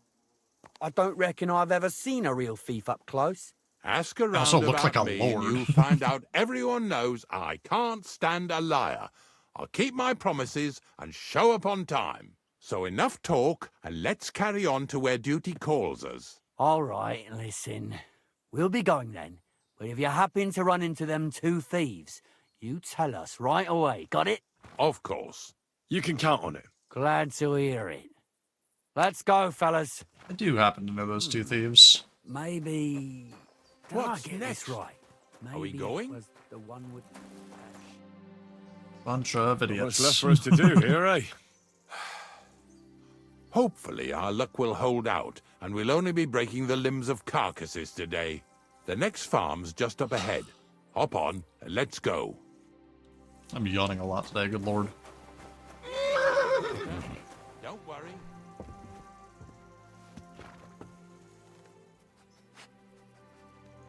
don't reckon I've ever seen a real thief up close. Ask around Also looks about like a me lord. and you'll find out everyone knows I can't stand a liar. I'll keep my promises and show up on time. So enough talk, and let's carry on to where duty calls us. All right, listen. We'll be going then. But if you happen to run into them two thieves, you tell us right away. Got it? Of course. You can count on it. Glad to hear it. Let's go, fellas. I do happen to know those two thieves. Maybe... Did I What's get next? this right? Maybe Are we going? It was the one with... Bunch of What's idiots. left for us to do here, eh? Hopefully our luck will hold out, and we'll only be breaking the limbs of carcasses today. The next farm's just up ahead. Hop on, and let's go. I'm yawning a lot today, good lord. Don't worry.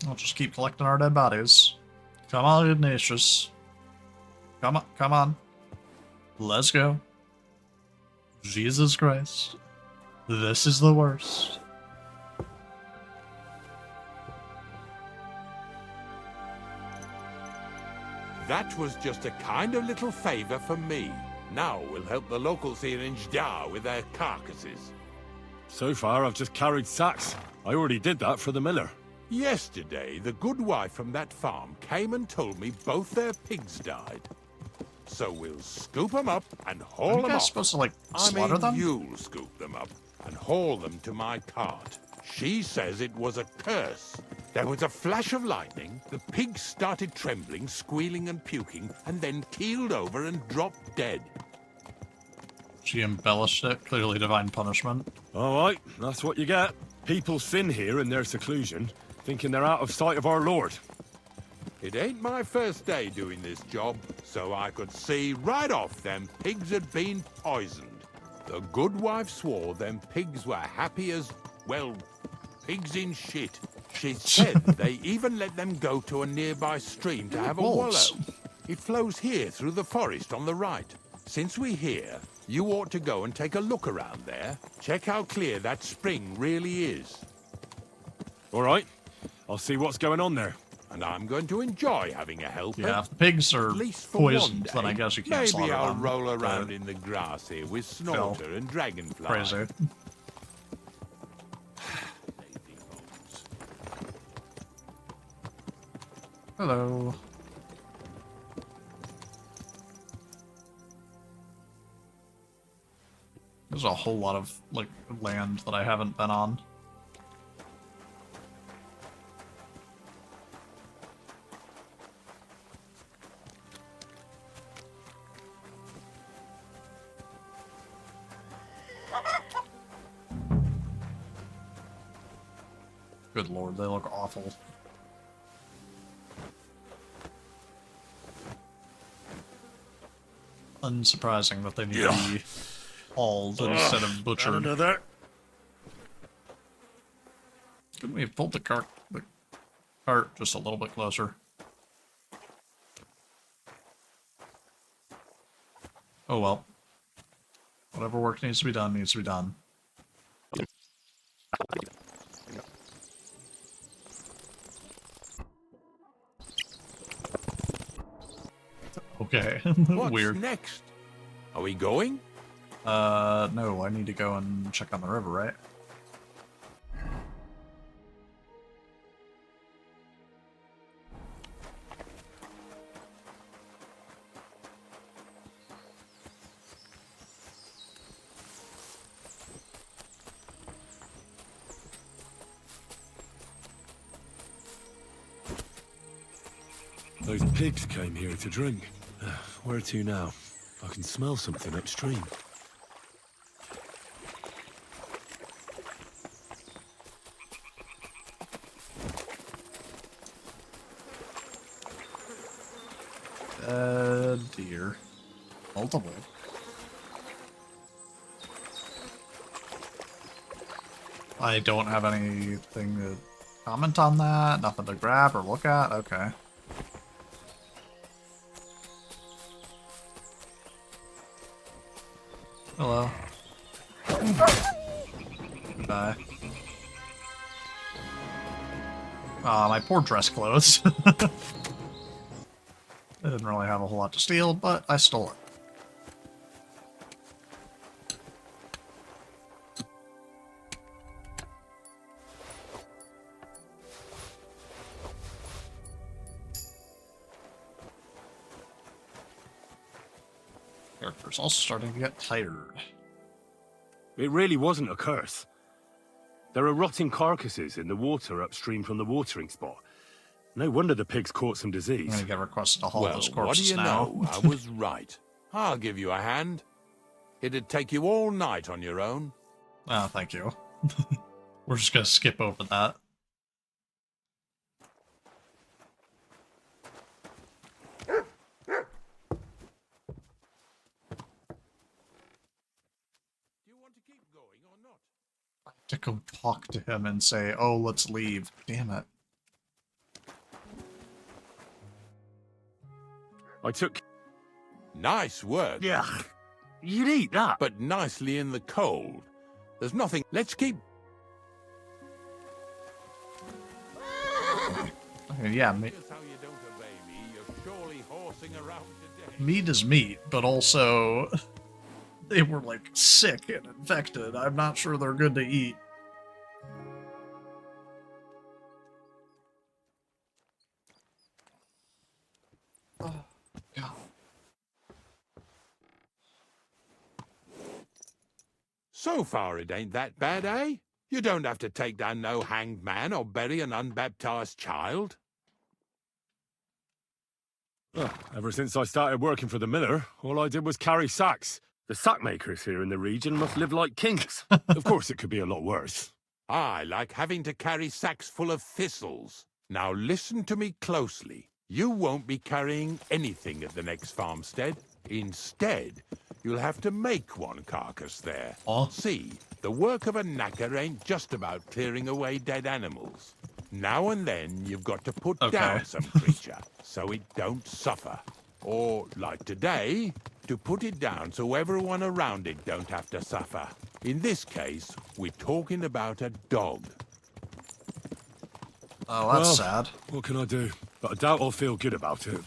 I'll just keep collecting our dead bodies. Come on, Ignatius. Come on, come on. Let's go. Jesus Christ. This is the worst. That was just a kind of little favor for me. Now we'll help the locals here in Jdar with their carcasses. So far, I've just carried sacks. I already did that for the miller. Yesterday, the good wife from that farm came and told me both their pigs died. So we'll scoop them up and haul Are you them guys off. supposed to, like, I slaughter mean, them? you'll scoop them up and haul them to my cart. She says it was a curse. There was a flash of lightning, the pigs started trembling, squealing and puking, and then keeled over and dropped dead. She embellished it. Clearly divine punishment. All right, that's what you get. People sin here in their seclusion, thinking they're out of sight of our Lord. It ain't my first day doing this job, so I could see right off them pigs had been poisoned. The good wife swore them pigs were happy as, well, pigs in shit. She said they even let them go to a nearby stream to have a Wolves. wallow. It flows here through the forest on the right. Since we're here, you ought to go and take a look around there. Check how clear that spring really is. All right, I'll see what's going on there. And I'm going to enjoy having a helper. Yeah, if the pigs are At least for poisoned, one then I day. guess you can't Maybe slaughter I'll them. roll around in the grass here with Snorter and Dragonfly. Crazy. Hello. There's a whole lot of, like, land that I haven't been on. Good lord, they look awful. Unsurprising that they need to be hauled instead of butchered. Another. Couldn't we have pulled the cart just a little bit closer? Oh well. Whatever work needs to be done needs to be done. Okay. What's Weird. next? Are we going? No, I need to go and check on the river, right? Those pigs came here to drink. Where to now? I can smell something upstream. Deer. Multiple. I don't have anything to comment on that. Nothing to grab or look at. Okay. Hello. Goodbye. Ah, my poor dress clothes. I didn't really have a whole lot to steal, but I stole it. Character's also starting to get tired. It really wasn't a curse. There are rotting carcasses in the water upstream from the watering spot. No wonder the pigs caught some I'm disease. gonna get requested to haul Well, those what do corpses you now. know? I was right. I'll give you a hand. It'd take you all night on your own. Oh, thank you. We're just gonna skip over that. Do you want to keep going or not? I have to go talk to him and say, oh, let's leave. Damn it. I took... Nice work. Yeah, you'd eat that. But nicely in the cold. There's nothing. Let's keep... Okay, yeah, Here's how you don't obey me. You're surely horsing around today. meat is meat, but also they were like sick and infected. I'm not sure they're good to eat. Oh, God. So far, it ain't that bad, eh? You don't have to take down no hanged man or bury an unbaptized child. Oh, ever since I started working for the miller, all I did was carry sacks. The sack makers here in the region must live like kings. Of course, it could be a lot worse. I like having to carry sacks full of thistles. Now listen to me closely. You won't be carrying anything at the next farmstead. Instead, you'll have to make one carcass there. Oh. See, the work of a knacker ain't just about clearing away dead animals. Now and then, you've got to put down some creature, so it don't suffer. Or, like today, to put it down so everyone around it don't have to suffer. In this case, we're talking about a dog. Oh, that's Well, sad. What can I do? But I doubt I'll feel good about it.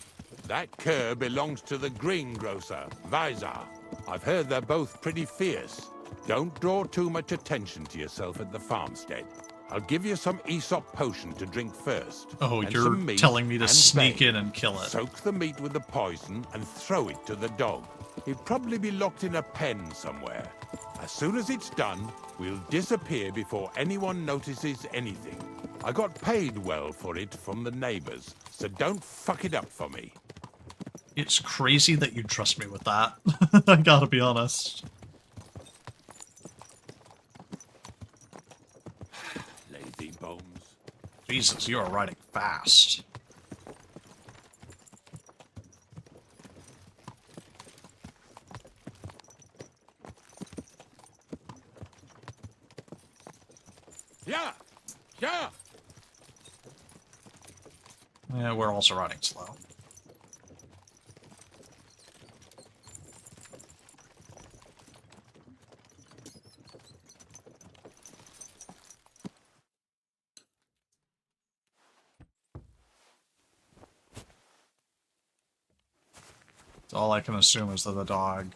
That cur belongs to the greengrocer, Vizar. I've heard they're both pretty fierce. Don't draw too much attention to yourself at the farmstead. I'll give you some Aesop potion to drink first. Oh, and you're some meat telling me to and sneak bait. in and kill it. Soak the meat with the poison and throw it to the dog. He'll probably be locked in a pen somewhere. As soon as it's done, we'll disappear before anyone notices anything. I got paid well for it from the neighbors, so don't fuck it up for me. It's crazy that you trust me with that. I gotta be honest. Lazy bones. Jesus, you are riding fast. Yeah! Yeah! Yeah, we're also riding slow. So all I can assume is that the dog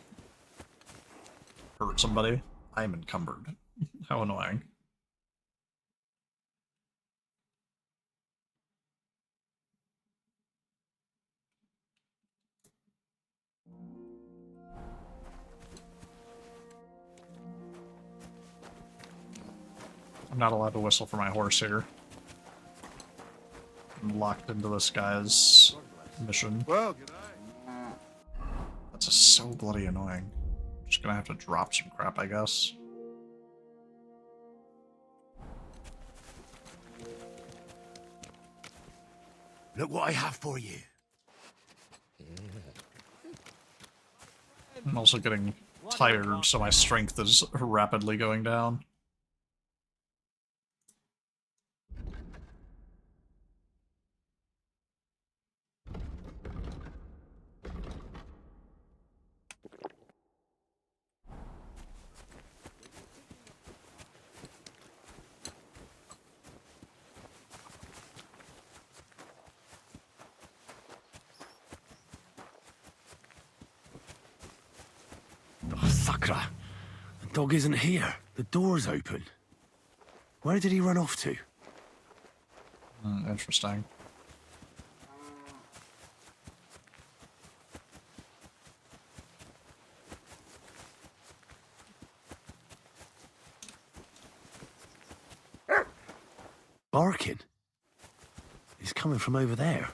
hurt somebody. I'm encumbered. How annoying. I'm not allowed to whistle for my horse here. I'm locked into this guy's mission. Well, That's just so bloody annoying. Just gonna have to drop some crap, I guess. Look what I have for you. I'm also getting tired, so my strength is rapidly going down. Sakra! The dog isn't here. The door's open. Where did he run off to? Interesting. Barking. He's coming from over there.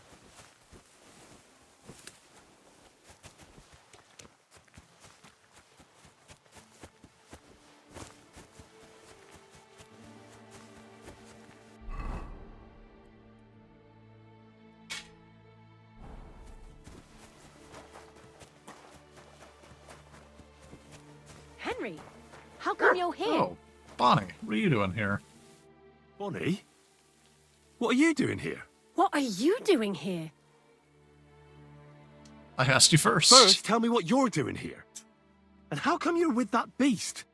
Henry, how come you're here? Oh, Bonnie, what are you doing here? Bonnie? What are you doing here? What are you doing here? I asked you first. First, tell me what you're doing here. And how come you're with that beast?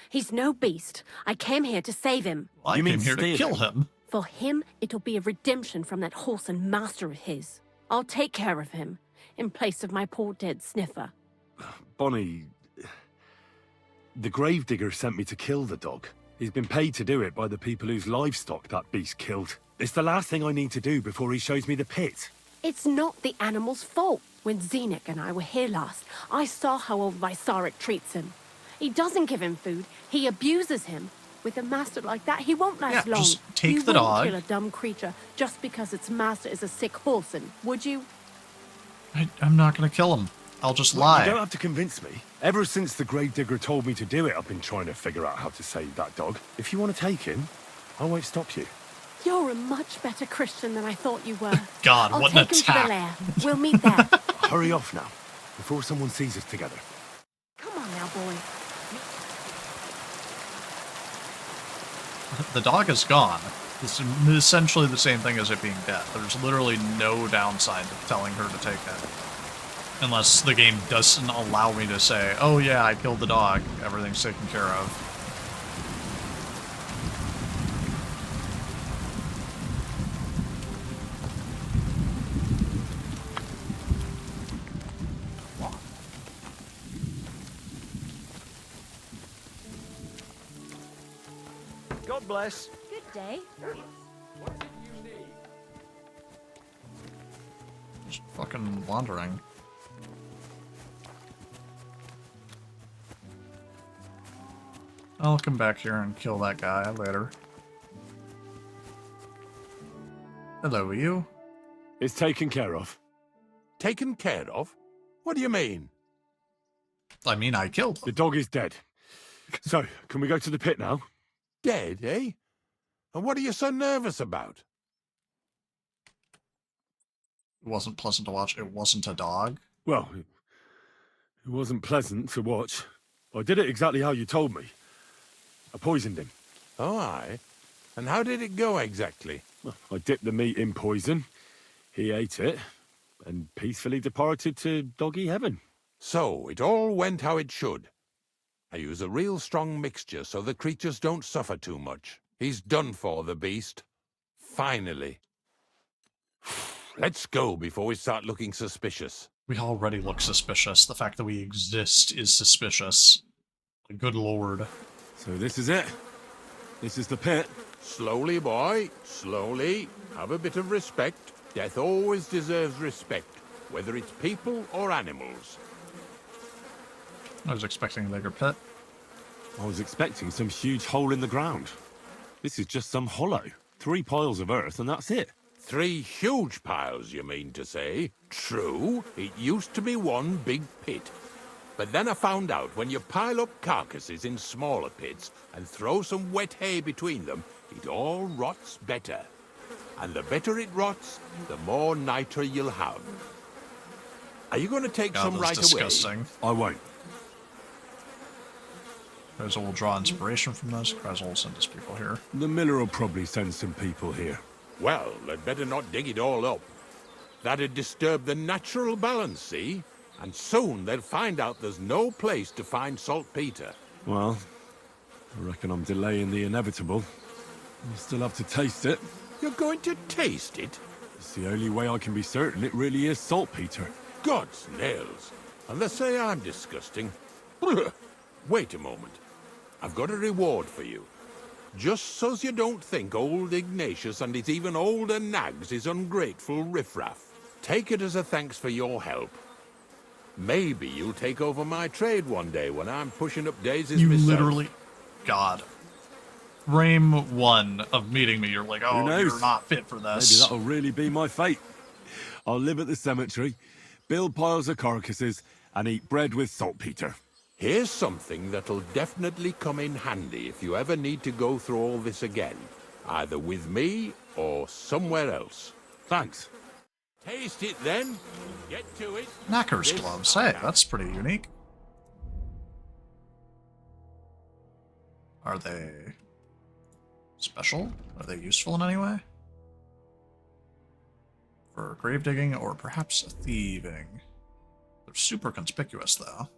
He's no beast. I came here to save him. Well, I You mean came here to steal kill him. For him, it'll be a redemption from that whoreson master of his. I'll take care of him, in place of my poor dead sniffer. Bonnie... The gravedigger sent me to kill the dog. He's been paid to do it by the people whose livestock that beast killed. It's the last thing I need to do before he shows me the pit. It's not the animal's fault. When Zenek and I were here last, I saw how old Vysarik treats him. He doesn't give him food. He abuses him. With a master like that, he won't last long. Just take you the wouldn't dog. kill a dumb creature just because its master is a sick whoreson, would you? I'm not going to kill him. I'll just You lie. don't have to convince me. Ever since the gravedigger told me to do it, I've been trying to figure out how to save that dog. If you want to take him, I won't stop you. You're a much better Christian than I thought you were. God, I'll what an take him to the attack. lair. We'll meet there. Hurry off now, before someone sees us together. Come on now, boy. The dog is gone. It's essentially the same thing as it being dead. There's literally no downside to telling her to take it. Unless the game doesn't allow me to say, oh yeah, I killed the dog, everything's taken care of. God bless. Good day. Just fucking wandering. I'll come back here and kill that guy later. Hello, you? It's taken care of. Taken care of? What do you mean? I mean, I killed The him. dog is dead. So, can we go to the pit now? Dead, eh? And what are you so nervous about? It wasn't pleasant to watch. It wasn't a dog. Well, it wasn't pleasant to watch. I did it exactly how you told me. I poisoned him. Oh, aye. And how did it go exactly? Well, I dipped the meat in poison. He ate it, and peacefully departed to doggy heaven. So, it all went how it should. I use a real strong mixture so the creatures don't suffer too much. He's done for, the beast. Finally. Let's go before we start looking suspicious. We already look suspicious. The fact that we exist is suspicious. Good lord. So this is it. This is the pit. Slowly, boy, slowly. Have a bit of respect. Death always deserves respect, whether it's people or animals. I was expecting a bigger pit. I was expecting some huge hole in the ground. This is just some hollow. 3 piles of earth and that's it. 3 huge piles, you mean to say? True, it used to be one big pit. But then I found out when you pile up carcasses in smaller pits and throw some wet hay between them, it all rots better. And the better it rots, the more niter you'll have. Are you going to take God, some that's right disgusting. I won't. Krezel will draw inspiration from this. Krezel will send his people here. The miller will probably send some people here. away? Well, they'd better not dig it all up. That'd disturb the natural balance, see? And soon they'll find out there's no place to find saltpeter. Well, I reckon I'm delaying the inevitable. I'll still have to taste it. You're going to taste it? It's the only way I can be certain it really is saltpeter. God's nails. And they say I'm disgusting. Wait a moment. I've got a reward for you. Just so's you don't think old Ignatius and his even older nags is ungrateful riffraff. Take it as a thanks for your help. Maybe you'll take over my trade one day when I'm pushing up daisies You myself. literally... God. Frame 1 of meeting me, you're like, oh, knows? you're not fit for Maybe this. that'll really be my fate. I'll live at the cemetery, build piles of carcasses, and eat bread with saltpeter. Here's something that'll definitely come in handy if you ever need to go through all this again. Either with me or somewhere else. Thanks. Taste it then. Get to it. Knacker's This gloves. Hey, that's pretty unique. Are they special? Are they useful in any way? For grave digging or perhaps thieving? They're super conspicuous, though.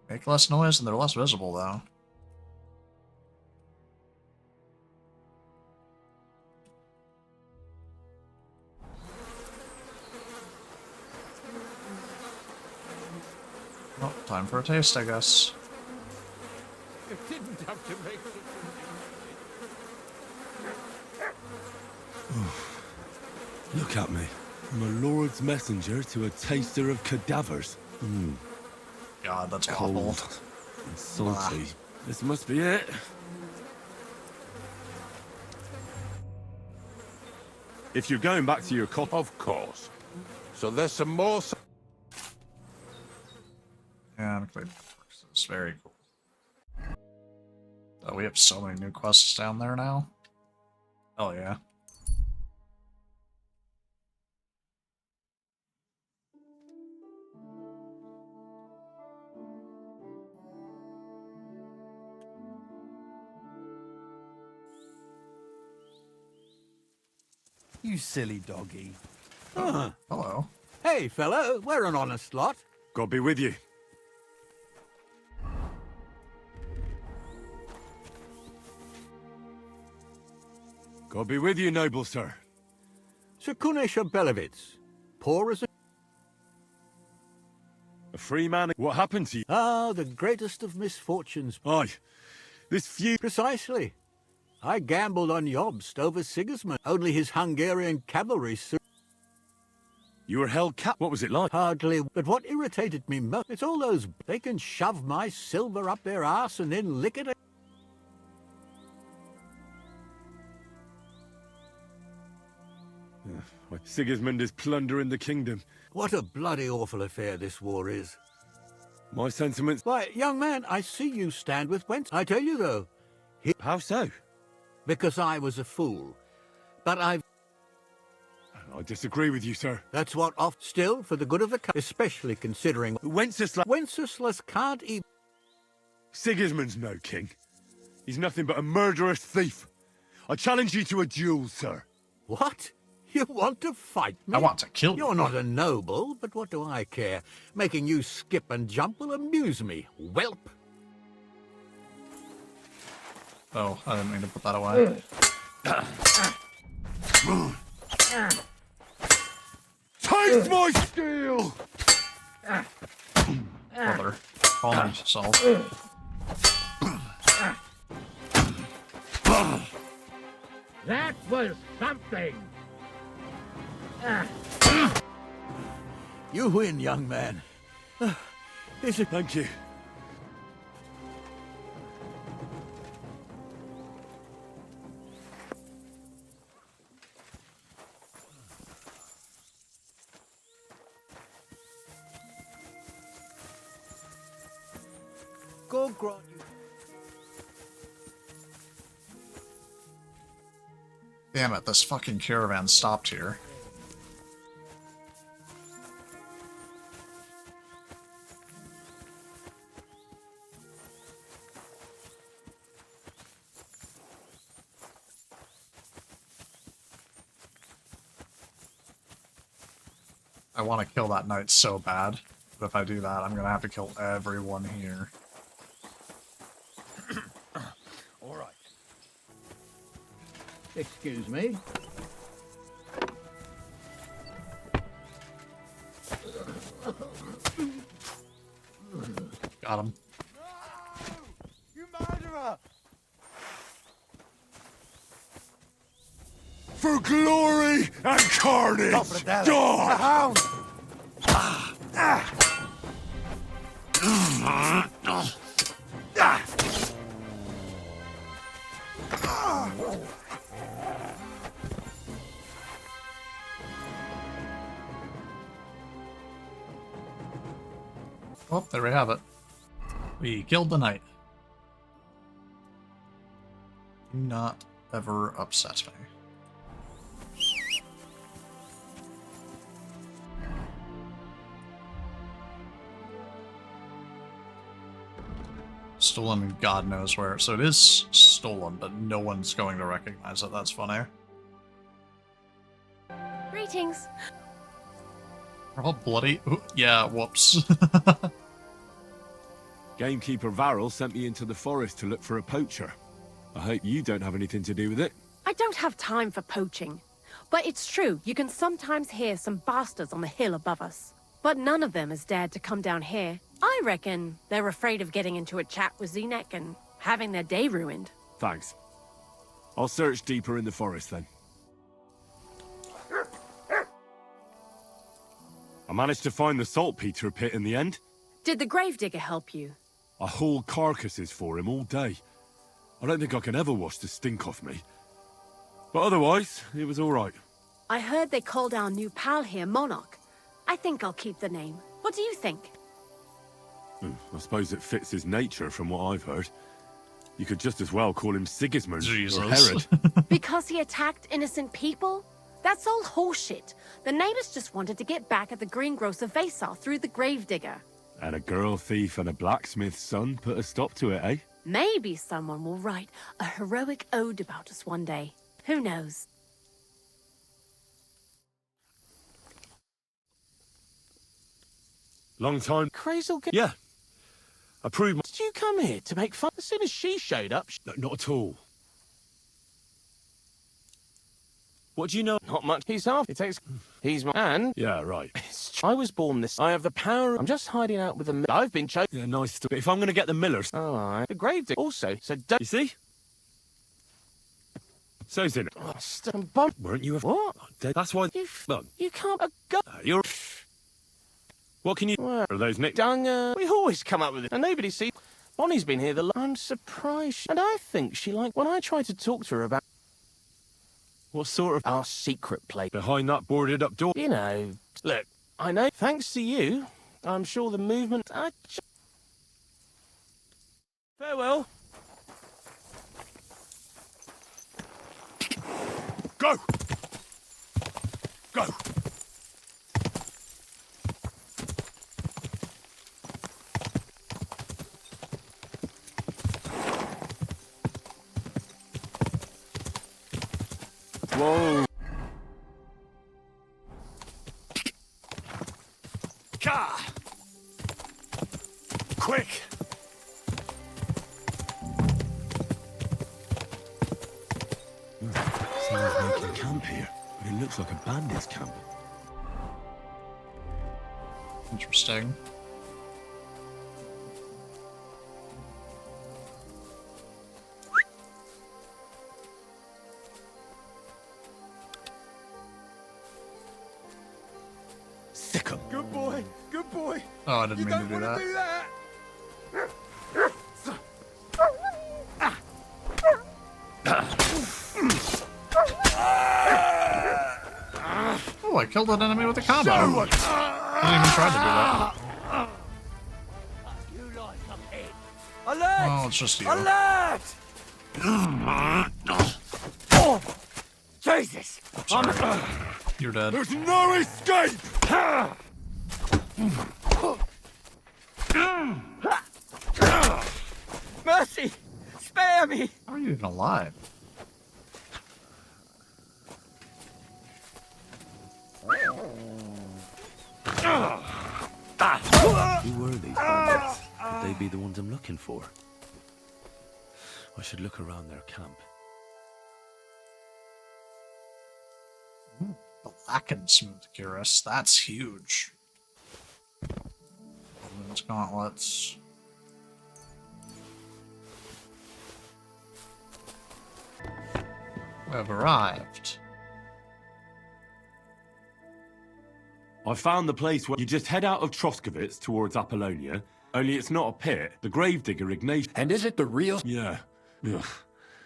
Make less noise and they're less visible, though. Well, time for a taste, I guess. You didn't have to make Look at me. From a lord's messenger to a taster of cadavers. God, that's Cold awful. and salty. This must be it. If you're going back to your cot... Of course. So there's some more... Yeah, it's very cool. Oh, we have so many new quests down there now. Oh yeah. You silly doggy. Hello. Hey, fellow, we're an honest lot. God be with you. God be with you, noble sir. Sir Kunesh Belevitz, poor as a... A free man. What happened to you? Ah, the greatest of misfortunes. Aye. This feud... Precisely. I gambled on Jobst over Sigismund. Only his Hungarian cavalry... You were held cap... What was it like? Hardly. But what irritated me most... It's all those... They can shove my silver up their arse and then lick it... Sigismund is plundering the kingdom. What a bloody awful affair this war is. My sentiments... Why, young man, I see you stand with Wentz. I tell you, though... How so? Because I was a fool. But I disagree with you, sir. That's what oft still for the good of the country, especially considering Wenceslas can't even... Sigismund's no king. He's nothing but a murderous thief. I challenge you to a duel, sir. What? You want to fight me? I want to kill you. You're not a noble, but what do I care? Making you skip and jump will amuse me, whelp. Oh, I didn't mean to put that away. Taste my steel! Brother, calm yourself. That was something. You win, young man. Is it... Thank you. God grant you... Damn it, this fucking caravan stopped here. I want to kill that knight so bad, but if I do that, I'm gonna have to kill everyone here. All right. Excuse me. Got him. You murderer! For glory and carnage! Die! Well, there we have it. We killed the knight. Do not ever upset me. Stolen God knows where. So it is stolen, but no one's going to recognize it. That's funny. Greetings. We're all bloody. Ooh, yeah, whoops. Gamekeeper Varrel sent me into the forest to look for a poacher. I hope you don't have anything to do with it. I don't have time for poaching. But it's true, you can sometimes hear some bastards on the hill above us. But none of them has dared to come down here. I reckon they're afraid of getting into a chat with Zenek and having their day ruined. Thanks. I'll search deeper in the forest then. I managed to find the saltpeter pit in the end. Did the gravedigger help you? I hauled carcasses for him all day. I don't think I can ever wash the stink off me. But otherwise, it was all right. I heard they called our new pal here Monarch. I think I'll keep the name. What do you think? I suppose it fits his nature from what I've heard. You could just as well call him Sigismund Jesus. or Herod. Because he attacked innocent people? That's all horseshit. The neighbors just wanted to get back at the greengrocer Vasar through the gravedigger. And a girl thief and a blacksmith's son put a stop to it, eh? Maybe someone will write a heroic ode about us one day. Who knows? Long time. Crazel. Yeah. I proved Did you come here to make fun? As soon as she showed up, No, not at all. What do you know? not much. He's off. It takes. He's my. And Yeah, right. I was born this. I have the power. I'm just hiding out with the. I've been chosen. Yeah, nice stuff. But if I'm going to get the millers... All right. The gravedigger also. So don't. You see? So's in it. Oh, bomb. Weren't you a... What? That's why... You. Well, You can't. Go. you're... What can you... Well, Are those Nick... Dung. We always come up with it, and nobody sees. Bonnie's been here I'm surprised. And I think she liked when I tried to talk to her about What sort of... our secret place. Behind that boarded up door? You know, look, I know. Thanks to you, I'm sure the movement. Farewell. Go! Go! Whoa. Ka! Quick! Someone's making camp here, but it looks like a bandit's camp. Interesting. Sick 'em. Good boy, good boy. Oh, I didn't You mean to don't do want that. to do that. Oh, I killed an enemy with a combo. I didn't even try to do that. You like a pig. Alert! Oh, it's just you. Alert! Oh, Jesus! Sorry. You're dead. There's no escape! Mercy! Spare me! How are you even alive? Who were these bandits? Could they be the ones I'm looking for? I should look around their camp. Black and smooth Curious. That's huge. Weapons, gauntlets. We have arrived. I found the place where you just head out of Troskovitz towards Apollonia, only it's not a pit. The gravedigger Ignatius... And is it the real... Yeah. Ugh.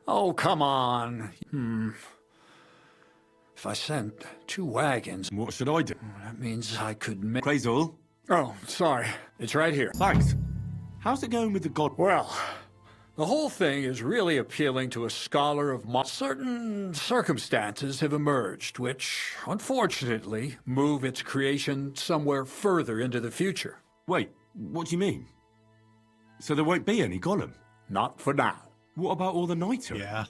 Oh, come on. If I sent 2 wagons... What should I do? That means I could make... Quasar? Oh, sorry. It's right here. Thanks. How's it going with the god... Well, the whole thing is really appealing to a scholar of certain circumstances have emerged, which, unfortunately, move its creation somewhere further into the future. Wait, what do you mean? So there won't be any Golem? Not for now. What about all the Niter? Yeah.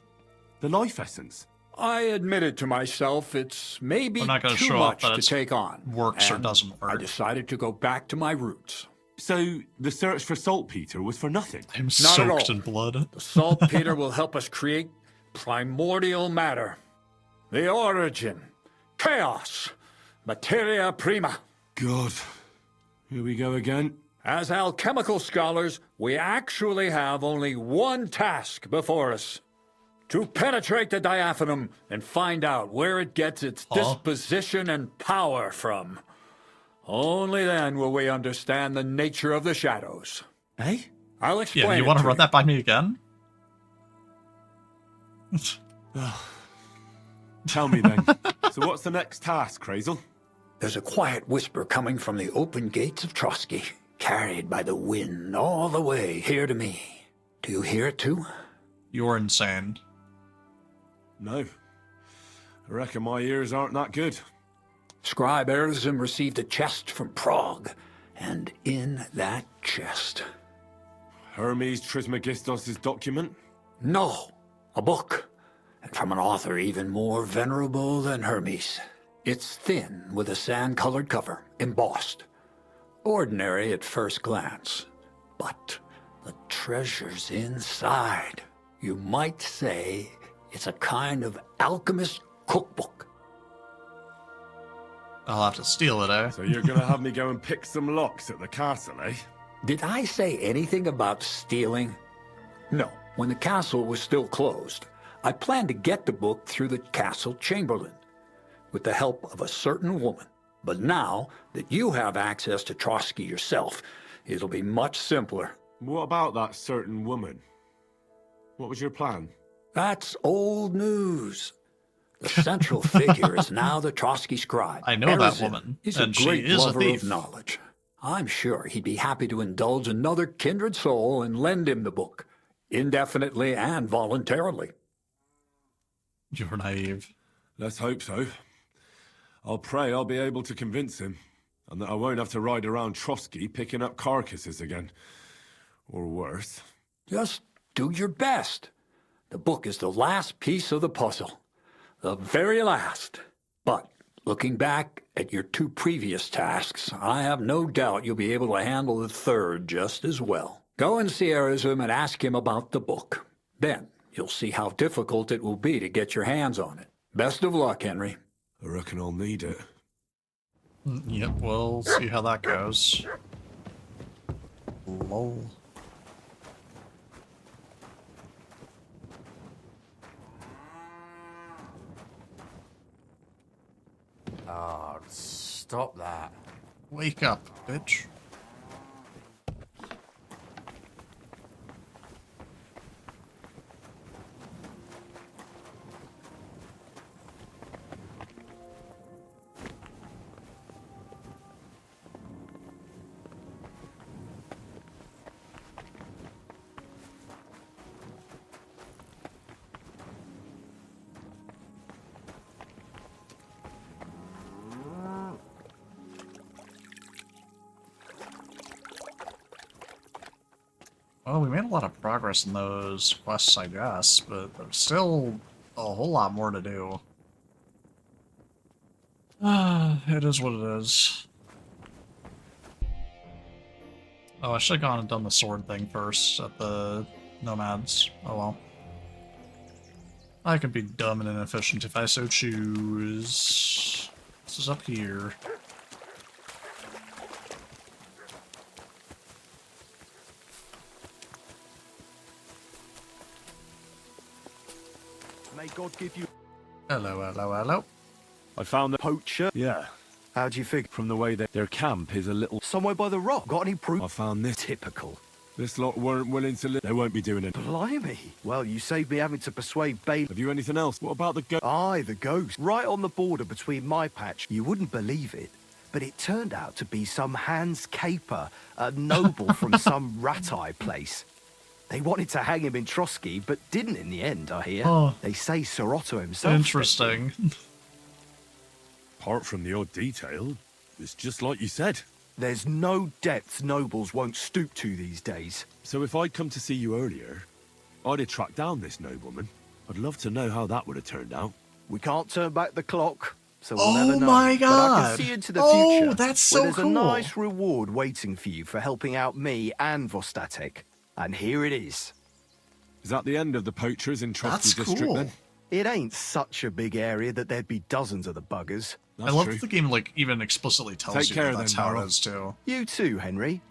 The life essence? I admitted to myself it's maybe We're not gonna too show much up, to take on. Works or and doesn't work. I decided to go back to my roots. So the search for saltpeter was for nothing? I'm Not at soaked all. in blood. The saltpeter will help us create primordial matter. The origin. Chaos. Materia prima. God. Here we go again. As alchemical scholars, we actually have only one task before us. To penetrate the diaphanum and find out where it gets its disposition and power from. Only then will we understand the nature of the shadows. Eh? I'll explain. Yeah, you want to run that by me again? Tell me then. So what's the next task, Krazel? There's a quiet whisper coming from the open gates of Trotsky, carried by the wind all the way here to me. Do you hear it too? You're insane. No. I reckon my ears aren't that good. Scribe Esrathebun received a chest from Prague, and in that chest... Hermes Trismegistos' document? No, a book, and from an author even more venerable than Hermes. It's thin, with a sand-colored cover, embossed. Ordinary at first glance, but the treasure's inside. You might say it's a kind of alchemist cookbook. I'll have to steal it, eh? So you're gonna have me go and pick some locks at the castle, eh? Did I say anything about stealing? No. When the castle was still closed, I planned to get the book through the castle chamberlain, with the help of a certain woman. But now that you have access to Trotsky yourself, it'll be much simpler. What about that certain woman? What was your plan? That's old news. The central figure is now the Trotsky scribe. I know that Esrathebun. woman, He's and a she great is a lover thief. of knowledge. I'm sure he'd be happy to indulge another kindred soul and lend him the book, indefinitely and voluntarily. You're naive. Let's hope so. I'll pray I'll be able to convince him, and that I won't have to ride around Trotsky picking up carcasses again. Or worse. Just do your best. The book is the last piece of the puzzle. The very last. But looking back at your 2 previous tasks, I have no doubt you'll be able to handle the third just as well. Go and see Esrathebun and ask him about the book. Then you'll see how difficult it will be to get your hands on it. Best of luck, Henry. I reckon I'll need it. Yep, we'll see how that goes. Lol. Oh, stop that. Wake up, bitch. Well, we made a lot of progress in those quests, I guess, but there's still a whole lot more to do. It is what it is. Oh, I should have gone and done the sword thing first at the Nomads. Oh well. I could be dumb and inefficient if I so choose. This is up here. May God give you... Hello, hello, hello. I found the Poacher? Yeah. How'd you figure? From the way that their camp is a little... Somewhere by the rock. Got any proof? I found this. Typical. This lot weren't willing to live. They won't be doing it. Blimey. Well, you saved me having to persuade Bailey. Have you anything else? What about the Aye, the ghost. Right on the border between my patch. You wouldn't believe it, but it turned out to be some Hans Caper, a noble from some rat-eye place. They wanted to hang him in Trotsky, but didn't in the end, I hear. Oh. They say Sir Otto himself... Interesting. Apart from the odd detail, it's just like you said. There's no depths nobles won't stoop to these days. So if I'd come to see you earlier, I'd have tracked down this nobleman. I'd love to know how that would have turned out. We can't turn back the clock, so we'll never know. My God. But I can see into the future. Oh, that's where so there's cool. a nice reward waiting for you for helping out me and Vostatek. And here it is. Is that the end of the poachers in Trotsky That's district cool. then? It ain't such a big area that there'd be dozens of the buggers. I love that the game like even explicitly tells Take you care that that's then, how Darryl. it is too. You too, Henry.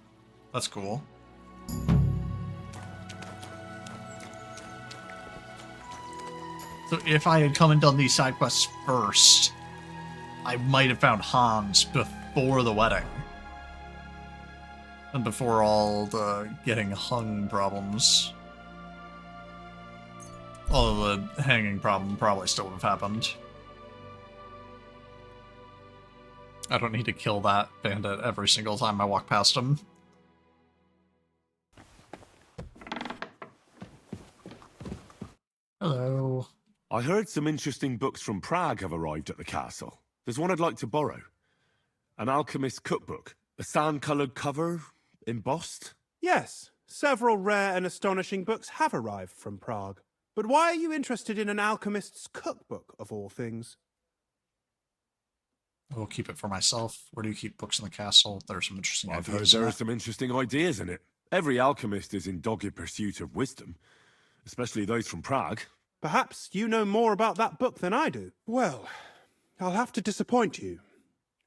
That's cool. So if I had come and done these side quests first, I might have found Hans before the wedding. And before all the getting hung problems. Although the hanging problem probably still would have happened. I don't need to kill that bandit every single time I walk past him. Hello. I heard some interesting books from Prague have arrived at the castle. There's one I'd like to borrow. An alchemist's cookbook. A sand-coloured cover, embossed. Yes, several rare and astonishing books have arrived from Prague. But why are you interested in an alchemist's cookbook, of all things? I'll keep it for myself. Where do you keep books in the castle? There's some interesting I've heard ideas in there are it. some interesting ideas in it. Every alchemist is in dogged pursuit of wisdom, especially those from Prague. Perhaps you know more about that book than I do. Well, I'll have to disappoint you.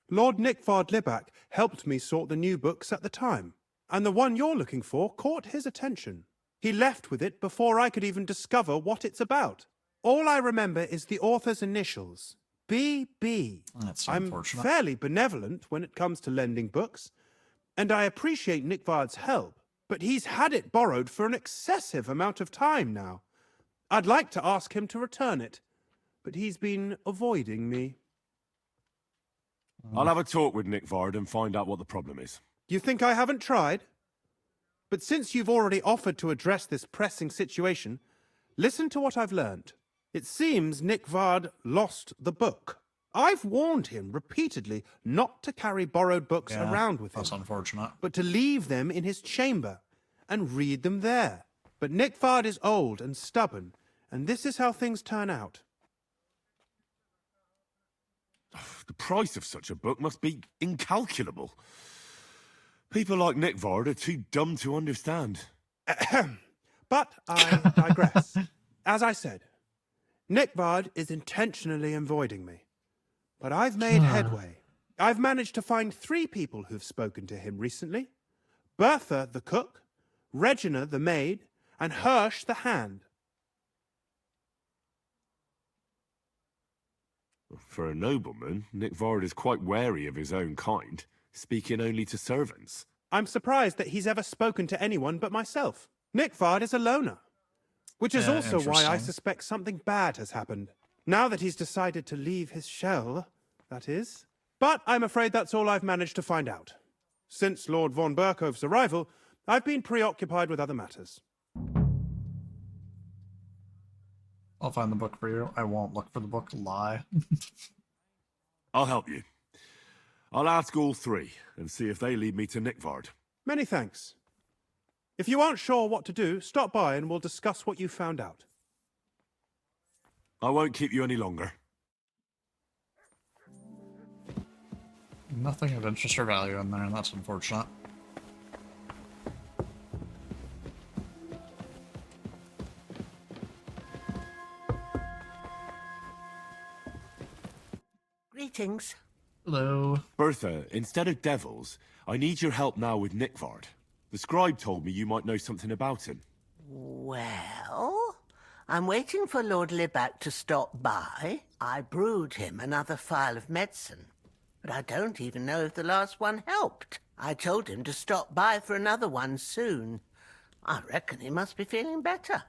Lord Nickvard Libak helped me sort the new books at the time, and the one you're looking for caught his attention. He left with it before I could even discover what it's about. All I remember is the author's initials, B.B. That's I'm unfortunate. fairly benevolent when it comes to lending books, and I appreciate Nickvard's help, but he's had it borrowed for an excessive amount of time now. I'd like to ask him to return it, but he's been avoiding me. I'll have a talk with Nickvard and find out what the problem is. You think I haven't tried? But since you've already offered to address this pressing situation, listen to what I've learned. It seems Nickvard lost the book. I've warned him repeatedly not to carry borrowed books around with him. That's unfortunate. But to leave them in his chamber and read them there. But Nickvard is old and stubborn, and this is how things turn out. The price of such a book must be incalculable. People like Nickvard are too dumb to understand. But I digress. As I said, Nickvard is intentionally avoiding me. But I've made headway. I've managed to find 3 people who've spoken to him recently. Bertha, the cook, Regina, the maid, and Hirsch, the hand. For a nobleman, Nickvard is quite wary of his own kind, speaking only to servants. I'm surprised that he's ever spoken to anyone but myself. Nickvard is a loner, which is also why I interesting. suspect something bad has happened. Now that he's decided to leave his shell, that is. But I'm afraid that's all I've managed to find out. Since Lord von Berkove's arrival, I've been preoccupied with other matters. I'll find the book for you. I won't look for the book. Lie. I'll help you. I'll ask all 3 and see if they lead me to Nickvard. Many thanks. If you aren't sure what to do, stop by and we'll discuss what you found out. I won't keep you any longer. Nothing of interest or value in there, and that's unfortunate. Greetings. Hello. Bertha, instead of devils, I need your help now with Nickvard. The scribe told me you might know something about him. Well, I'm waiting for Lord Libac to stop by. I brewed him another phial of medicine, but I don't even know if the last one helped. I told him to stop by for another one soon. I reckon he must be feeling better.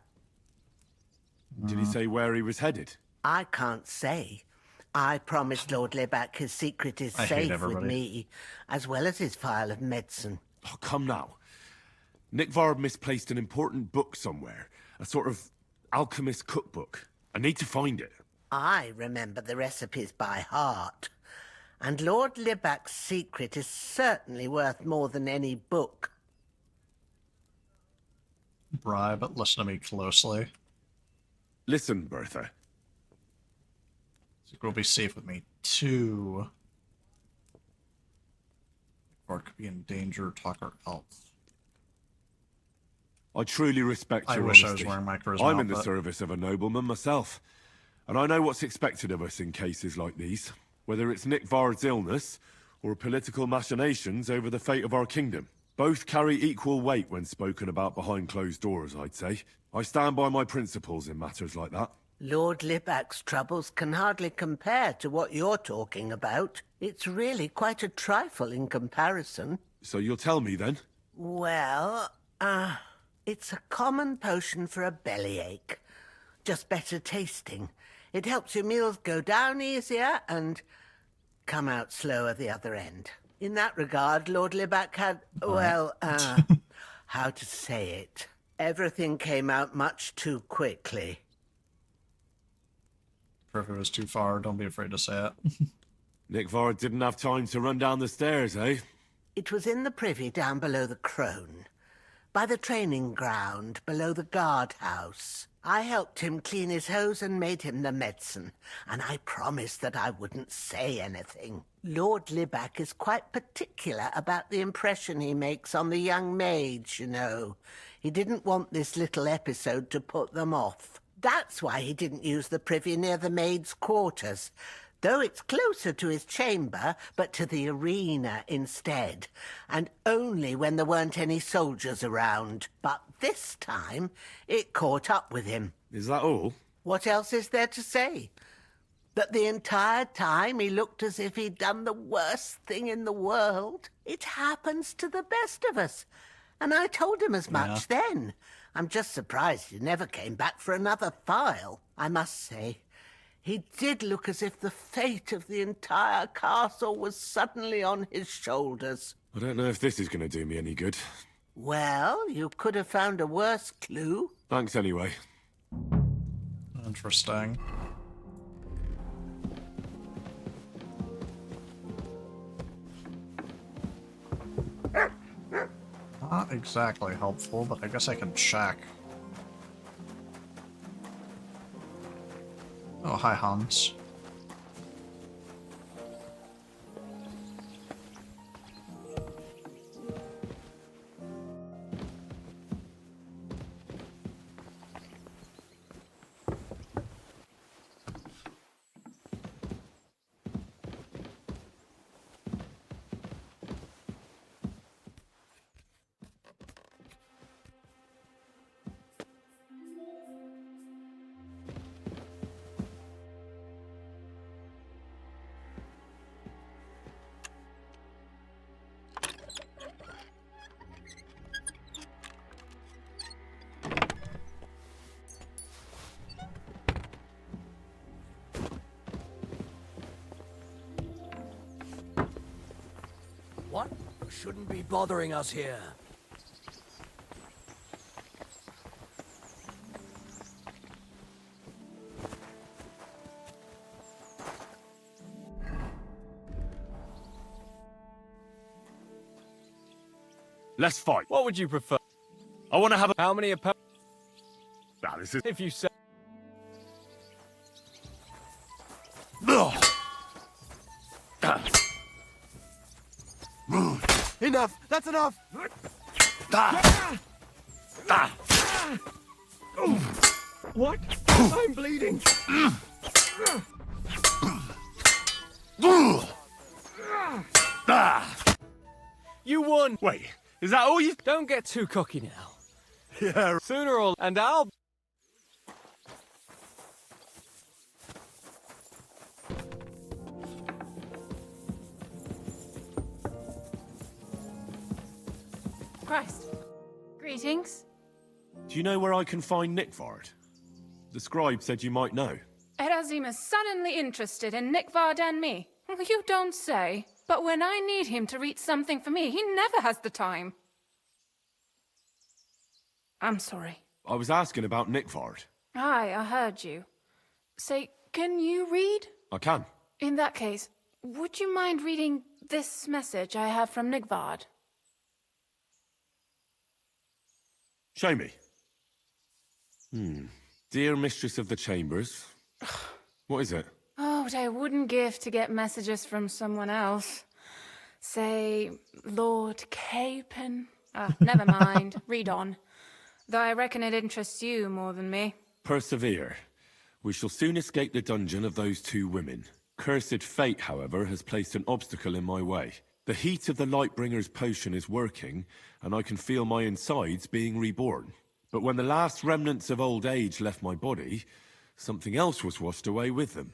Did he say where he was headed? I can't say. I promised Lord Libac his secret is safe with me, as well as his phial of medicine. Oh, come now. Nickvard misplaced an important book somewhere. A sort of alchemist cookbook. I need to find it. I remember the recipes by heart. And Lord Libac's secret is certainly worth more than any book. Right, but listen to me closely. Listen, Bertha. Secret will be safe with me, too. Or it could be in danger, talker else. I truly respect your honesty. honesty. I was wearing my charisma I'm in the outfit. service of a nobleman myself, and I know what's expected of us in cases like these, whether it's Nickvard's illness or political machinations over the fate of our kingdom. Both carry equal weight when spoken about behind closed doors, I'd say. I stand by my principles in matters like that. Lord Libac's troubles can hardly compare to what you're talking about. It's really quite a trifle in comparison. So you'll tell me then? Well, it's a common potion for a bellyache. Just better tasting. It helps your meals go down easier and come out slower the other end. In that regard, Lord Libac had, well, how to say it? Everything came out much too quickly. If it was too far, don't be afraid to say it. Nickvard didn't have time to run down the stairs, eh? It was in the privy down below the crone, by the training ground below the guardhouse. I helped him clean his hose and made him the medicine, and I promised that I wouldn't say anything. Lord Libac is quite particular about the impression he makes on the young maids, you know. He didn't want this little episode to put them off. That's why he didn't use the privy near the maids' quarters, though it's closer to his chamber, but to the arena instead, and only when there weren't any soldiers around. But this time, it caught up with him. Is that all? What else is there to say? That the entire time he looked as if he'd done the worst thing in the world. It happens to the best of us. And I told him as much then. I'm just surprised he never came back for another file. I must say, he did look as if the fate of the entire castle was suddenly on his shoulders. I don't know if this is going to do me any good. Well, you could have found a worse clue. Thanks anyway. Interesting. Not exactly helpful, but I guess I can check. Oh, hi, Hans. What? You shouldn't be bothering us here. Let's fight. What would you prefer? I want to have a... How many opponents? Nah, this is... If you say... Enough! That's enough! What? I'm bleeding! You won! Wait, is that all you... Don't get too cocky now. Yeah. Sooner or... And I'll... Christ. Greetings. Do you know where I can find Nickvard? The scribe said you might know. Erazim is suddenly interested in Nickvard and me. You don't say. But when I need him to read something for me, he never has the time. I'm sorry. I was asking about Nickvard. Aye, I heard you. Say, can you read? I can. In that case, would you mind reading this message I have from Nickvard? Show me. Dear Mistress of the Chambers. What is it? Oh, what I wouldn't give to get messages from someone else. Say, Lord Capon. Never mind. Read on. Though I reckon it interests you more than me. Persevere. We shall soon escape the dungeon of those two women. Cursed fate, however, has placed an obstacle in my way. The heat of the Lightbringer's potion is working, and I can feel my insides being reborn. But when the last remnants of old age left my body, something else was washed away with them.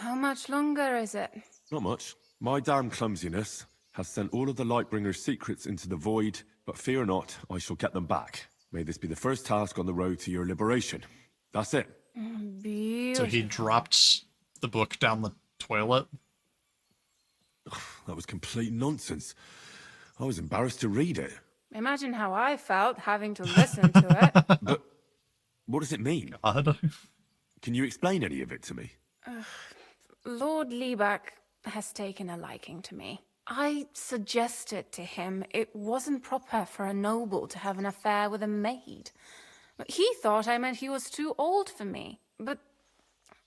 How much longer is it? Not much. My damn clumsiness has sent all of the Lightbringer's secrets into the void, but fear not, I shall get them back. May this be the first task on the road to your liberation. That's it. Beautiful. So he dropped the book down the toilet? That was complete nonsense. I was embarrassed to read it. Imagine how I felt having to listen to it. But what does it mean? God. Can you explain any of it to me? Lord Liebeck has taken a liking to me. I suggested to him it wasn't proper for a noble to have an affair with a maid. He thought I meant he was too old for me. But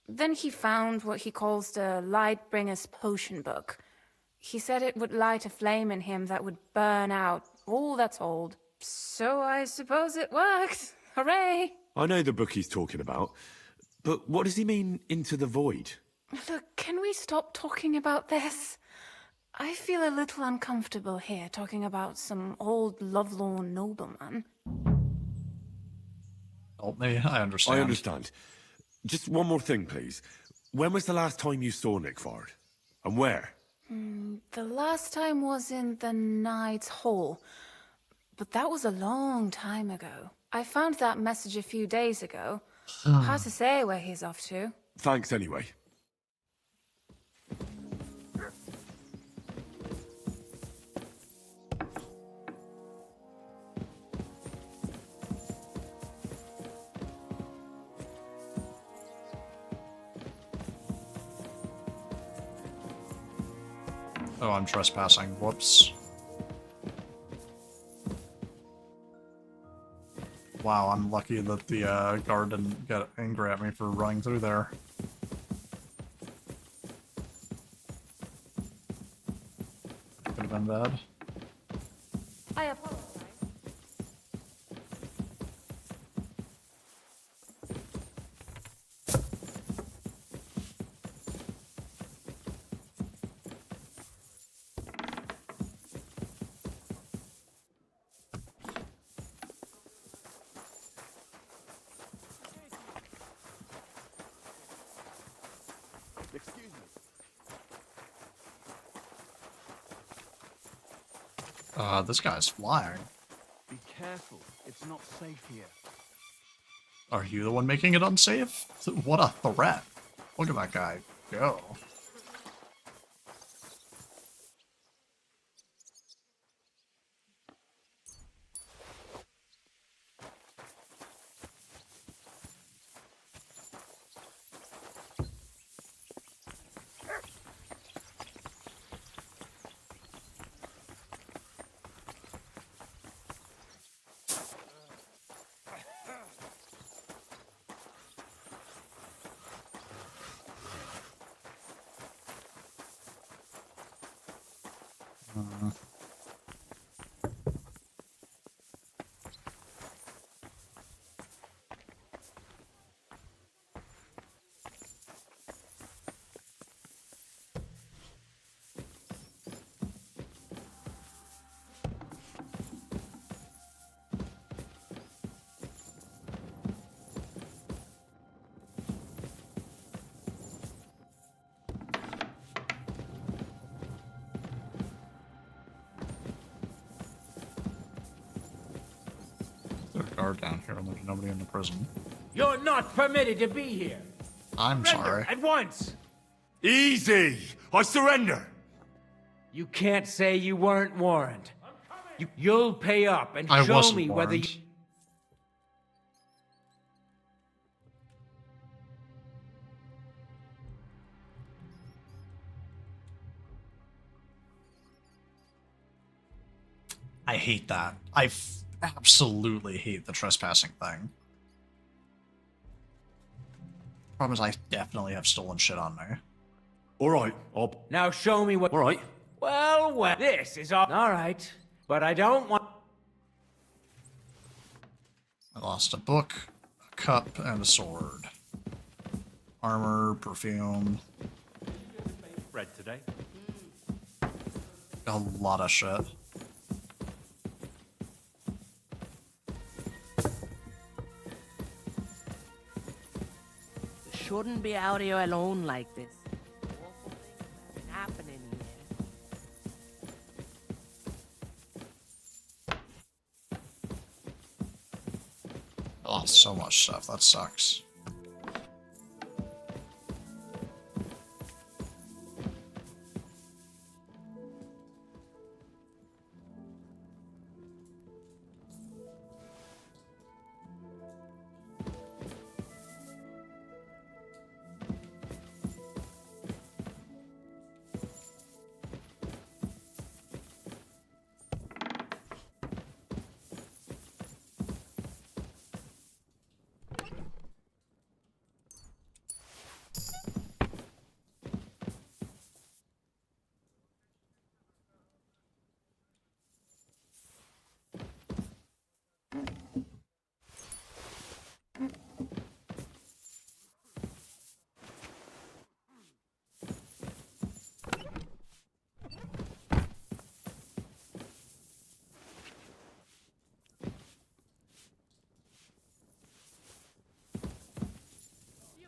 then he found what he calls the Lightbringer's potion book. He said it would light a flame in him that would burn out all that's old. So I suppose it worked. Hooray! I know the book he's talking about, but what does he mean, into the void? Look, can we stop talking about this? I feel a little uncomfortable here, talking about some old lovelorn nobleman. Help me, I understand. I understand. Just one more thing, please. When was the last time you saw Nickvard? And where? The last time was in the Knight's Hall, but that was a long time ago. I found that message a few days ago. Hard to say where he's off to. Thanks anyway. Oh, I'm trespassing. Whoops. Wow, I'm lucky that the guard didn't get angry at me for running through there. Could have been bad. I apologize. Excuse me. This guy's flying. Be careful. It's not safe here. Are you the one making it unsafe? What a threat. Look at that guy go. guard down here and there's nobody in the prison. You're not permitted to be here. I'm Surrender sorry. at once. Easy! I surrender! You can't say you weren't warned. You'll pay up and I show wasn't me whether you... warned. I hate that. Absolutely hate the trespassing thing. Problem is, I definitely have stolen shit on me. Alright, Now show me what... Alright. Well, this is all... Alright, but I don't want... I lost a book, a cup, and a sword. Armor, perfume. Bread today. A lot of shit. Shouldn't be out here alone like this. Awful things have been happening here. I lost so much stuff, that sucks.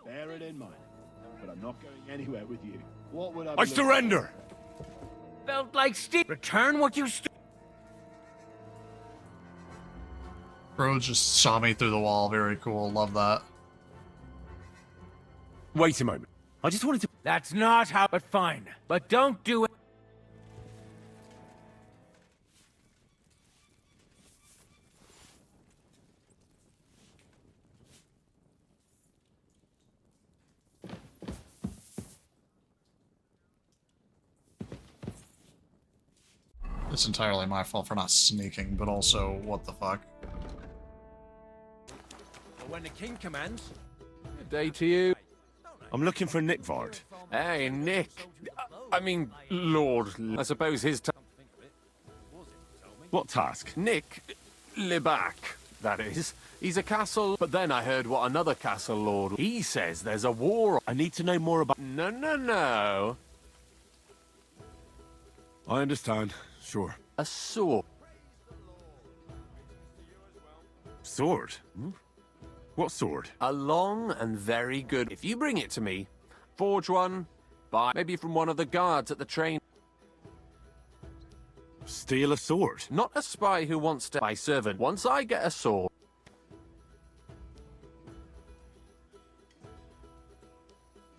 Bear it in mind, but I'm not going anywhere with you. What would I surrender! Felt like Steve. Return what you Bro just saw me through the wall. Very cool. Love that. Wait a moment. I just wanted to... That's not how... But fine. But don't do it... It's entirely my fault for not sneaking, but also, what the fuck? When the king commands. Good day to you. I'm looking for Nickvard. Hey, Nick. I mean, Lord. I suppose his What task? Nick Libac, that is. He's a castle, but then I heard what another castle lord... He says there's a war... I need to know more about... No. I understand. Sure. A sword. Sword? Hmm? What sword? A long and very good... If you bring it to me, forge one, buy maybe from one of the guards at the train. Steal a sword? Not a spy who wants to... My servant. Once I get a sword...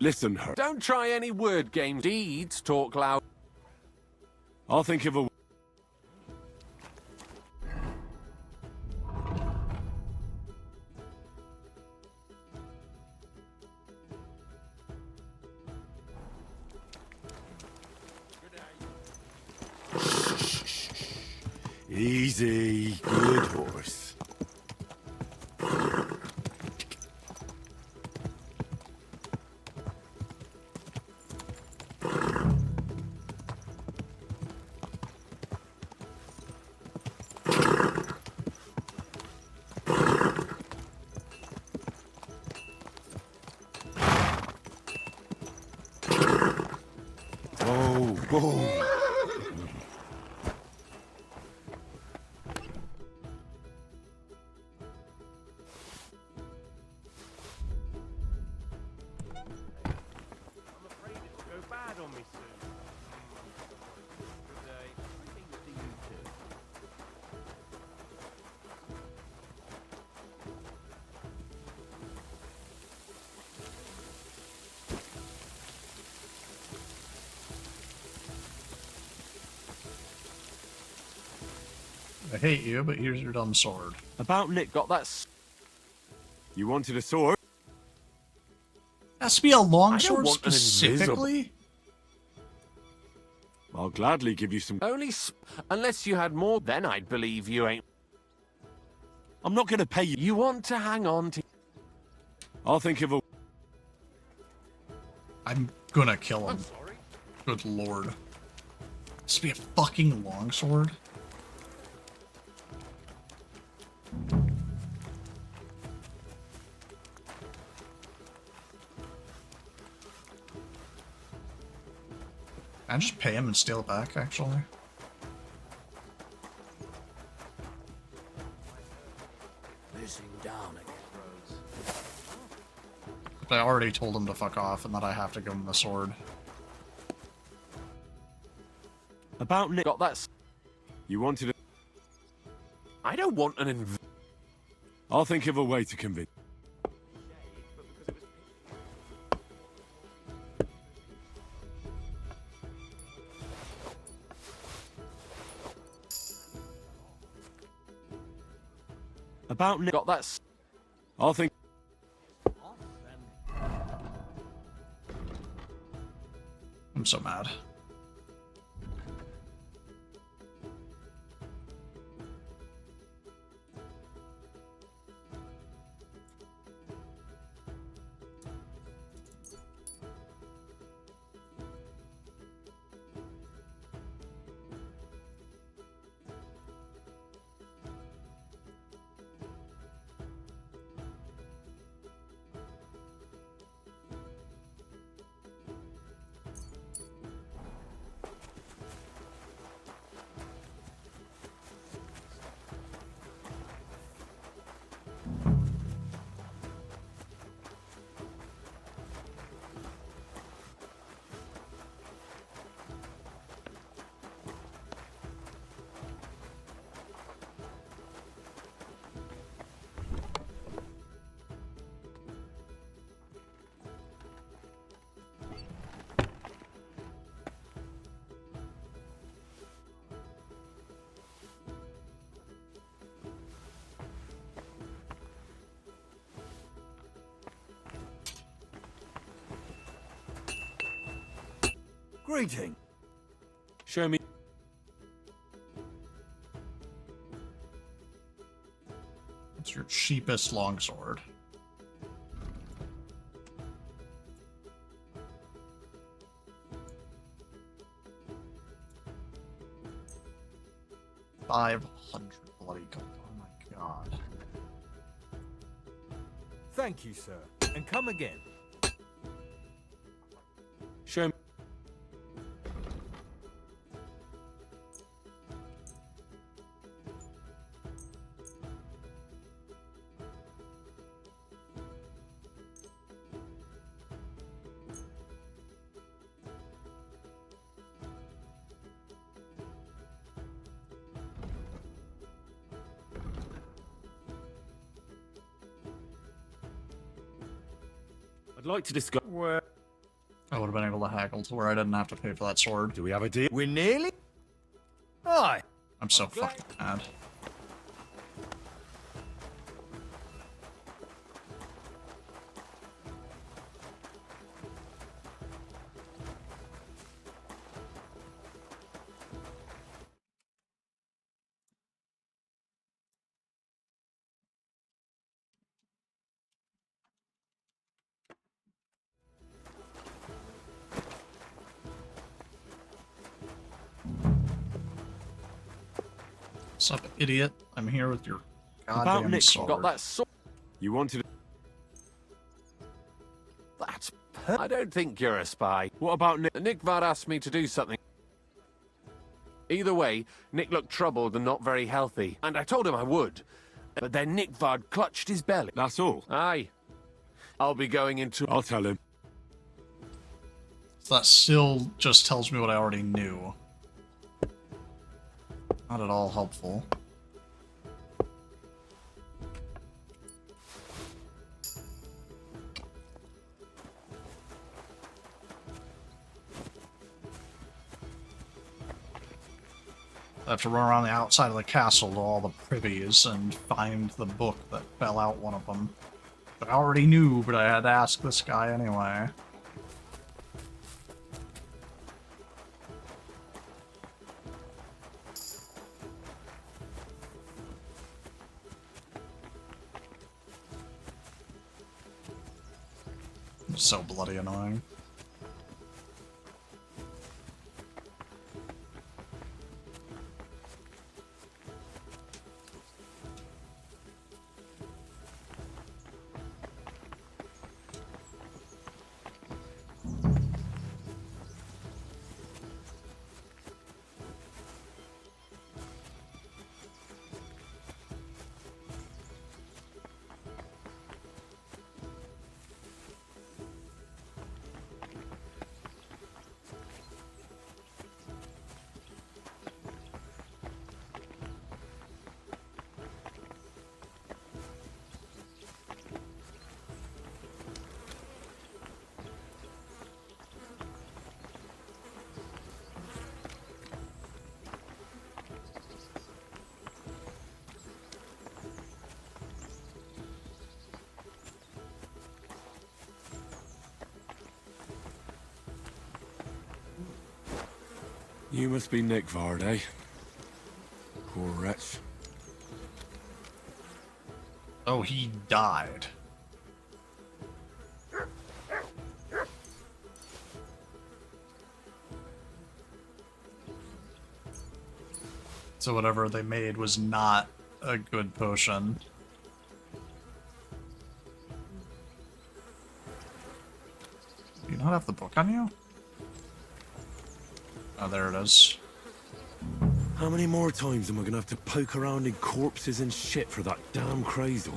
Listen, her. Don't try any word games. Deeds talk loud. I'll think of a... Easy. Good horse. Whoa. I hate you, but here's your dumb sword. About Nick. Got that. You wanted a sword? Has to be a long I don't sword want an specifically? I'll gladly give you some. Unless you had more, then I'd believe you ain't. I'm not going to pay you. You want to hang on to. I'll think of a. I'm gonna kill him. Good lord. This be a fucking longsword? Can I just pay him and steal it back, actually? Listen down again, But I already told him to fuck off and that I have to give him the sword. About Nick. Got that. You wanted a. I don't want an. I'll think of a way to convince. About Nick. Got that. I'll think. I'm so mad. Greeting. Show me. It's your cheapest longsword. $500 bloody gold. Oh my god. Thank you, sir. And come again. Show me. I'd like to discuss. Where? I would have been able to haggle to where I didn't have to pay for that sword. Do we have a deal? We're nearly. Aye. I'm so fucking mad. Sup, idiot? I'm here with your goddamn Nick. sword. Got that sword. You wanted. That's. I don't think you're a spy. What about Nick? Nickvad asked me to do something. Either way, Nick looked troubled and not very healthy, and I told him I would. But then Nickvad clutched his belly. That's all. Aye. I'll be going into. I'll tell him. That still just tells me what I already knew. Not at all helpful. have to run around the outside of the castle to all the privies and find the book that fell out one of them. I already knew, but I had to ask this guy anyway. It's so bloody annoying. You must be Nykvard, eh? Poor wretch. Oh, he died. So whatever they made was not a good potion. Do you not have the book on you? Oh, there it is. How many more times am I gonna have to poke around in corpses and shit for that damn cradle?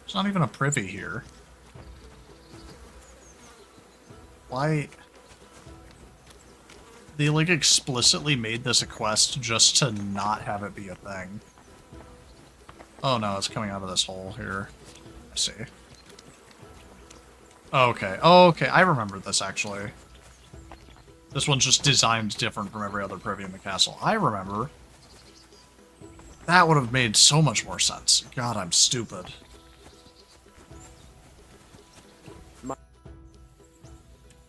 There's not even a privy here. Why? They, like, explicitly made this a quest just to not have it be a thing. Oh no, it's coming out of this hole here. I see. Okay. Oh, okay, I remember this, actually. This one's just designed different from every other privy in the castle. I remember. That would have made so much more sense. God, I'm stupid.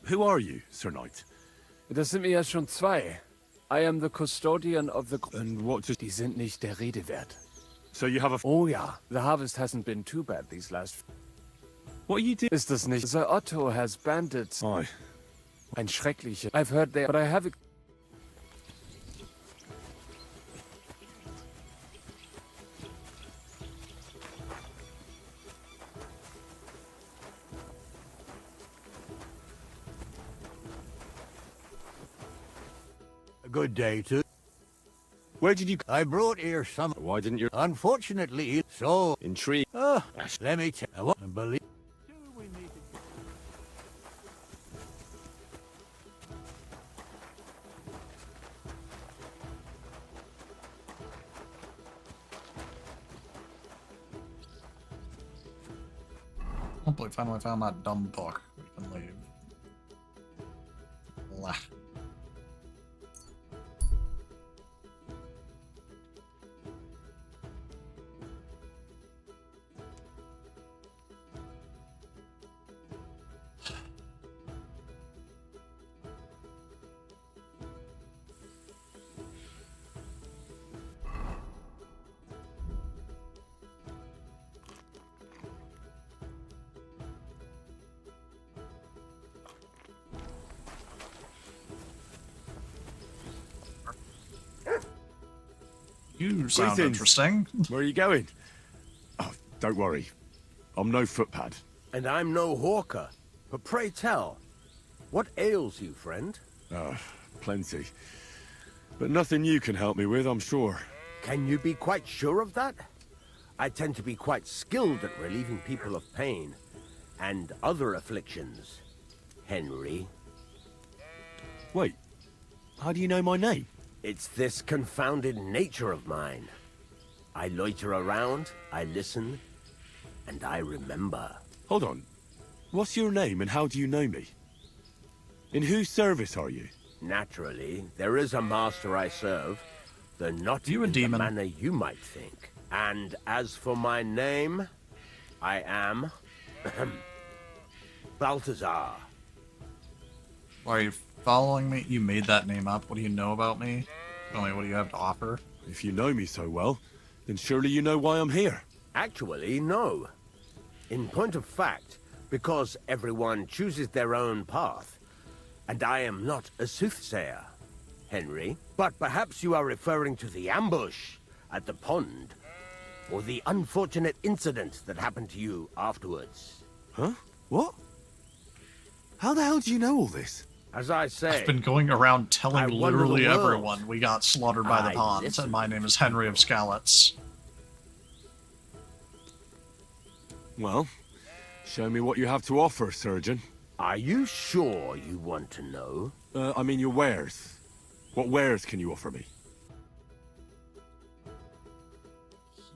Who are you, Sir Knight? Das sind mir ja schon zwei. I am the custodian of the... And what does... Die sind nicht der Rede wert. So you have a... Oh ja, the harvest hasn't been too bad these last... What are you doing? Ist das nicht? Sir Otto has bandits. Aye. Ein schrecklicher. I've heard they... But I have... Good day to... Where did you... I brought here some... Why didn't you... Unfortunately, so... Intrigue. Let me tell you what... I believe... Hopefully finally found that dumb book. We can leave. Blah. You sound Greetings. interesting. Where are you going? Oh, don't worry. I'm no footpad. And I'm no hawker. But pray tell, what ails you, friend? Plenty. But nothing you can help me with, I'm sure. Can you be quite sure of that? I tend to be quite skilled at relieving people of pain and other afflictions, Henry. Wait, how do you know my name? It's this confounded nature of mine. I loiter around, I listen, and I remember. Hold on. What's your name and how do you know me? In whose service are you? Naturally, there is a master I serve, though not You a in demon? the manner you might think. And as for my name, I am Balthazar. Why are you following me? You made that name up. What do you know about me? Tell me, what do you have to offer? If you know me so well, then surely you know why I'm here. Actually, no. In point of fact, because everyone chooses their own path, and I am not a soothsayer, Henry. But perhaps you are referring to the ambush at the pond, or the unfortunate incident that happened to you afterwards. Huh? What? How the hell do you know all this? As I say, I've been going around telling I wonder the literally world. everyone we got slaughtered by the I ponds, listen and my to name is Henry of Skalitz. Well, show me what you have to offer, surgeon. Are you sure you want to know? I mean your wares. What wares can you offer me?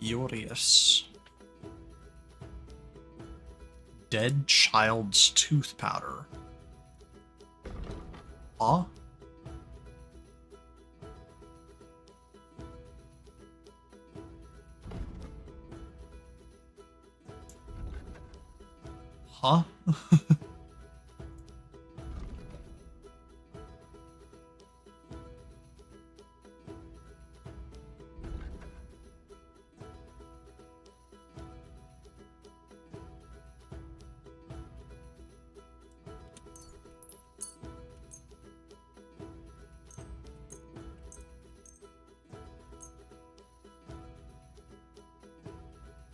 Curious. Dead child's tooth powder. Huh? Huh?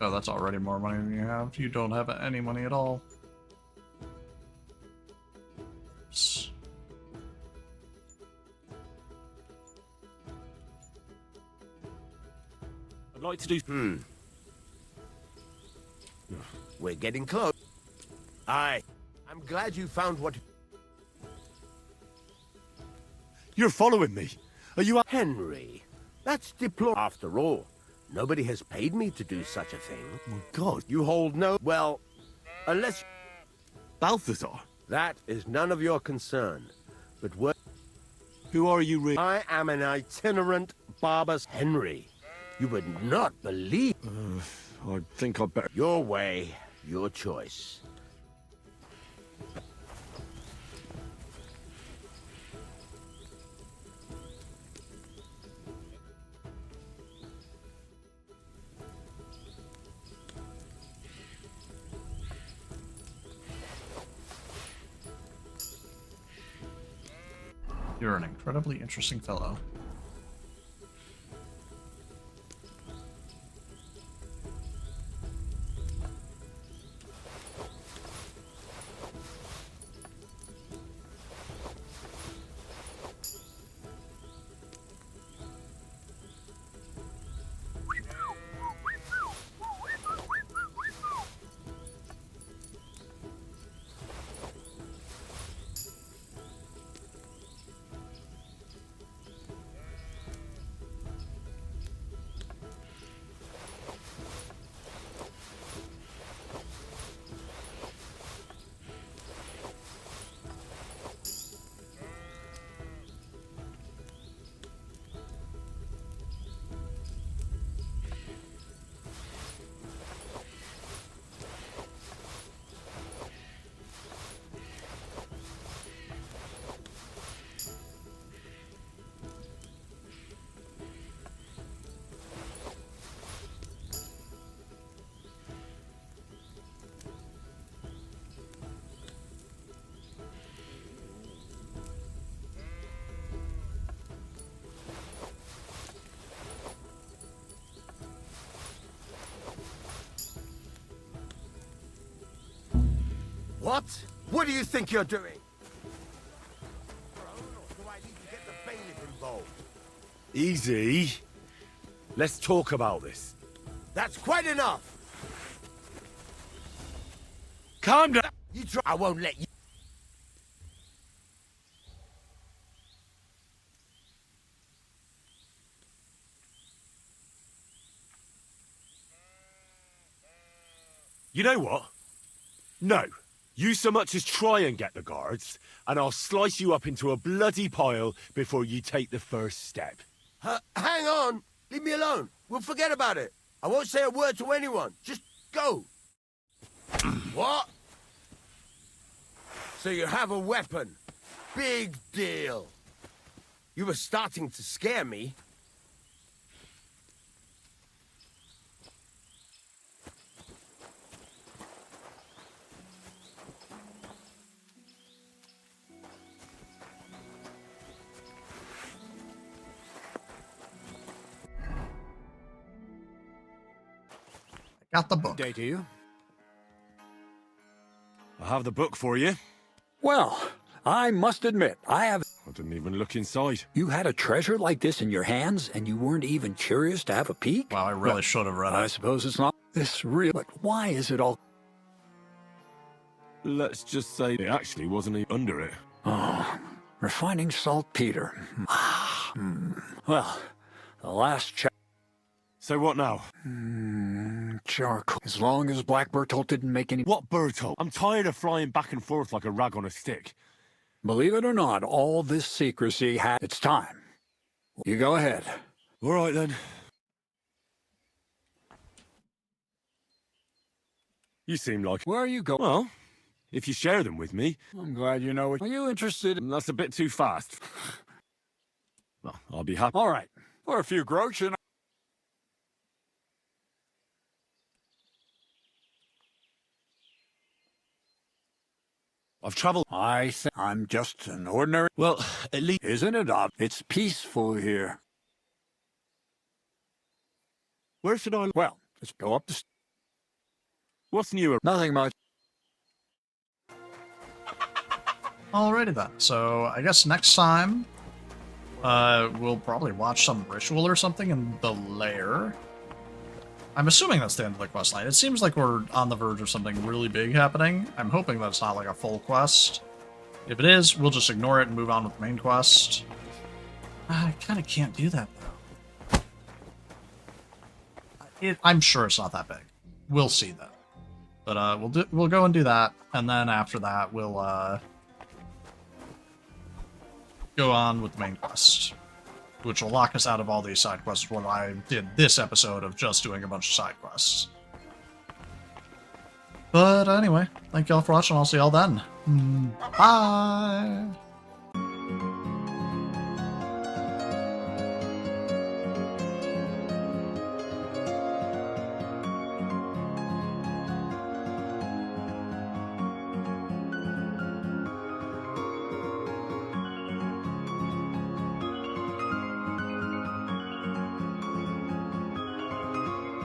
Oh, that's already more money than you have. You don't have any money at all. Oops. I'd like to do... We're getting close. I'm glad you found what... You're following me. Are you... Henry, that's deplorable. After all, nobody has paid me to do such a thing. Oh, God. You hold no... Well, unless... Balthazar? That is none of your concern. But what... Who are you really? I am an itinerant barber's Henry. You would not believe... I think I'd better... Your way, your choice. You're an incredibly interesting fellow. What? What do you think you're doing? Do I need to get the bailiff involved? Easy. Let's talk about this. That's quite enough. Calm down. You try. I won't let you. You know what? No. You so much as try and get the guards, and I'll slice you up into a bloody pile before you take the first step. Hang on! Leave me alone! We'll forget about it! I won't say a word to anyone! Just go! What? So you have a weapon? Big deal! You were starting to scare me. Got the book. Good day to you. I have the book for you. Well, I must admit, I didn't even look inside. You had a treasure like this in your hands, and you weren't even curious to have a peek? Wow, I really should have read it. I suppose it's not this real, but why is it all... Let's just say it actually wasn't even under it. Oh, refining saltpeter. Well, the last So what now? Charcoal. As long as Black Bertolt didn't make any... What Bertolt? I'm tired of flying back and forth like a rag on a stick. Believe it or not, all this secrecy had... It's time. You go ahead. All right, then. You seem like... Where are you going? Well, if you share them with me... I'm glad you know what... Are you interested in... That's a bit too fast. Well, I'll be happy. All right. For a few groats, you know... I've travelled... I think I'm just an ordinary... Well, at least... Isn't it odd? It's peaceful here. Where should I... Well, let's go up the... What's new? Nothing much. Alrighty then. So I guess next time, we'll probably watch some ritual or something in the lair. I'm assuming that's the end of the quest line. It seems like we're on the verge of something really big happening. I'm hoping that it's not like a full quest. If it is, we'll just ignore it and move on with the main quest. I kind of can't do that, though. I'm sure it's not that big. We'll see, though. But we'll go and do that, and then after that, we'll go on with the main quest, which will lock us out of all these side quests when I did this episode of just doing a bunch of side quests. But anyway, thank y'all for watching. I'll see y'all then. Bye!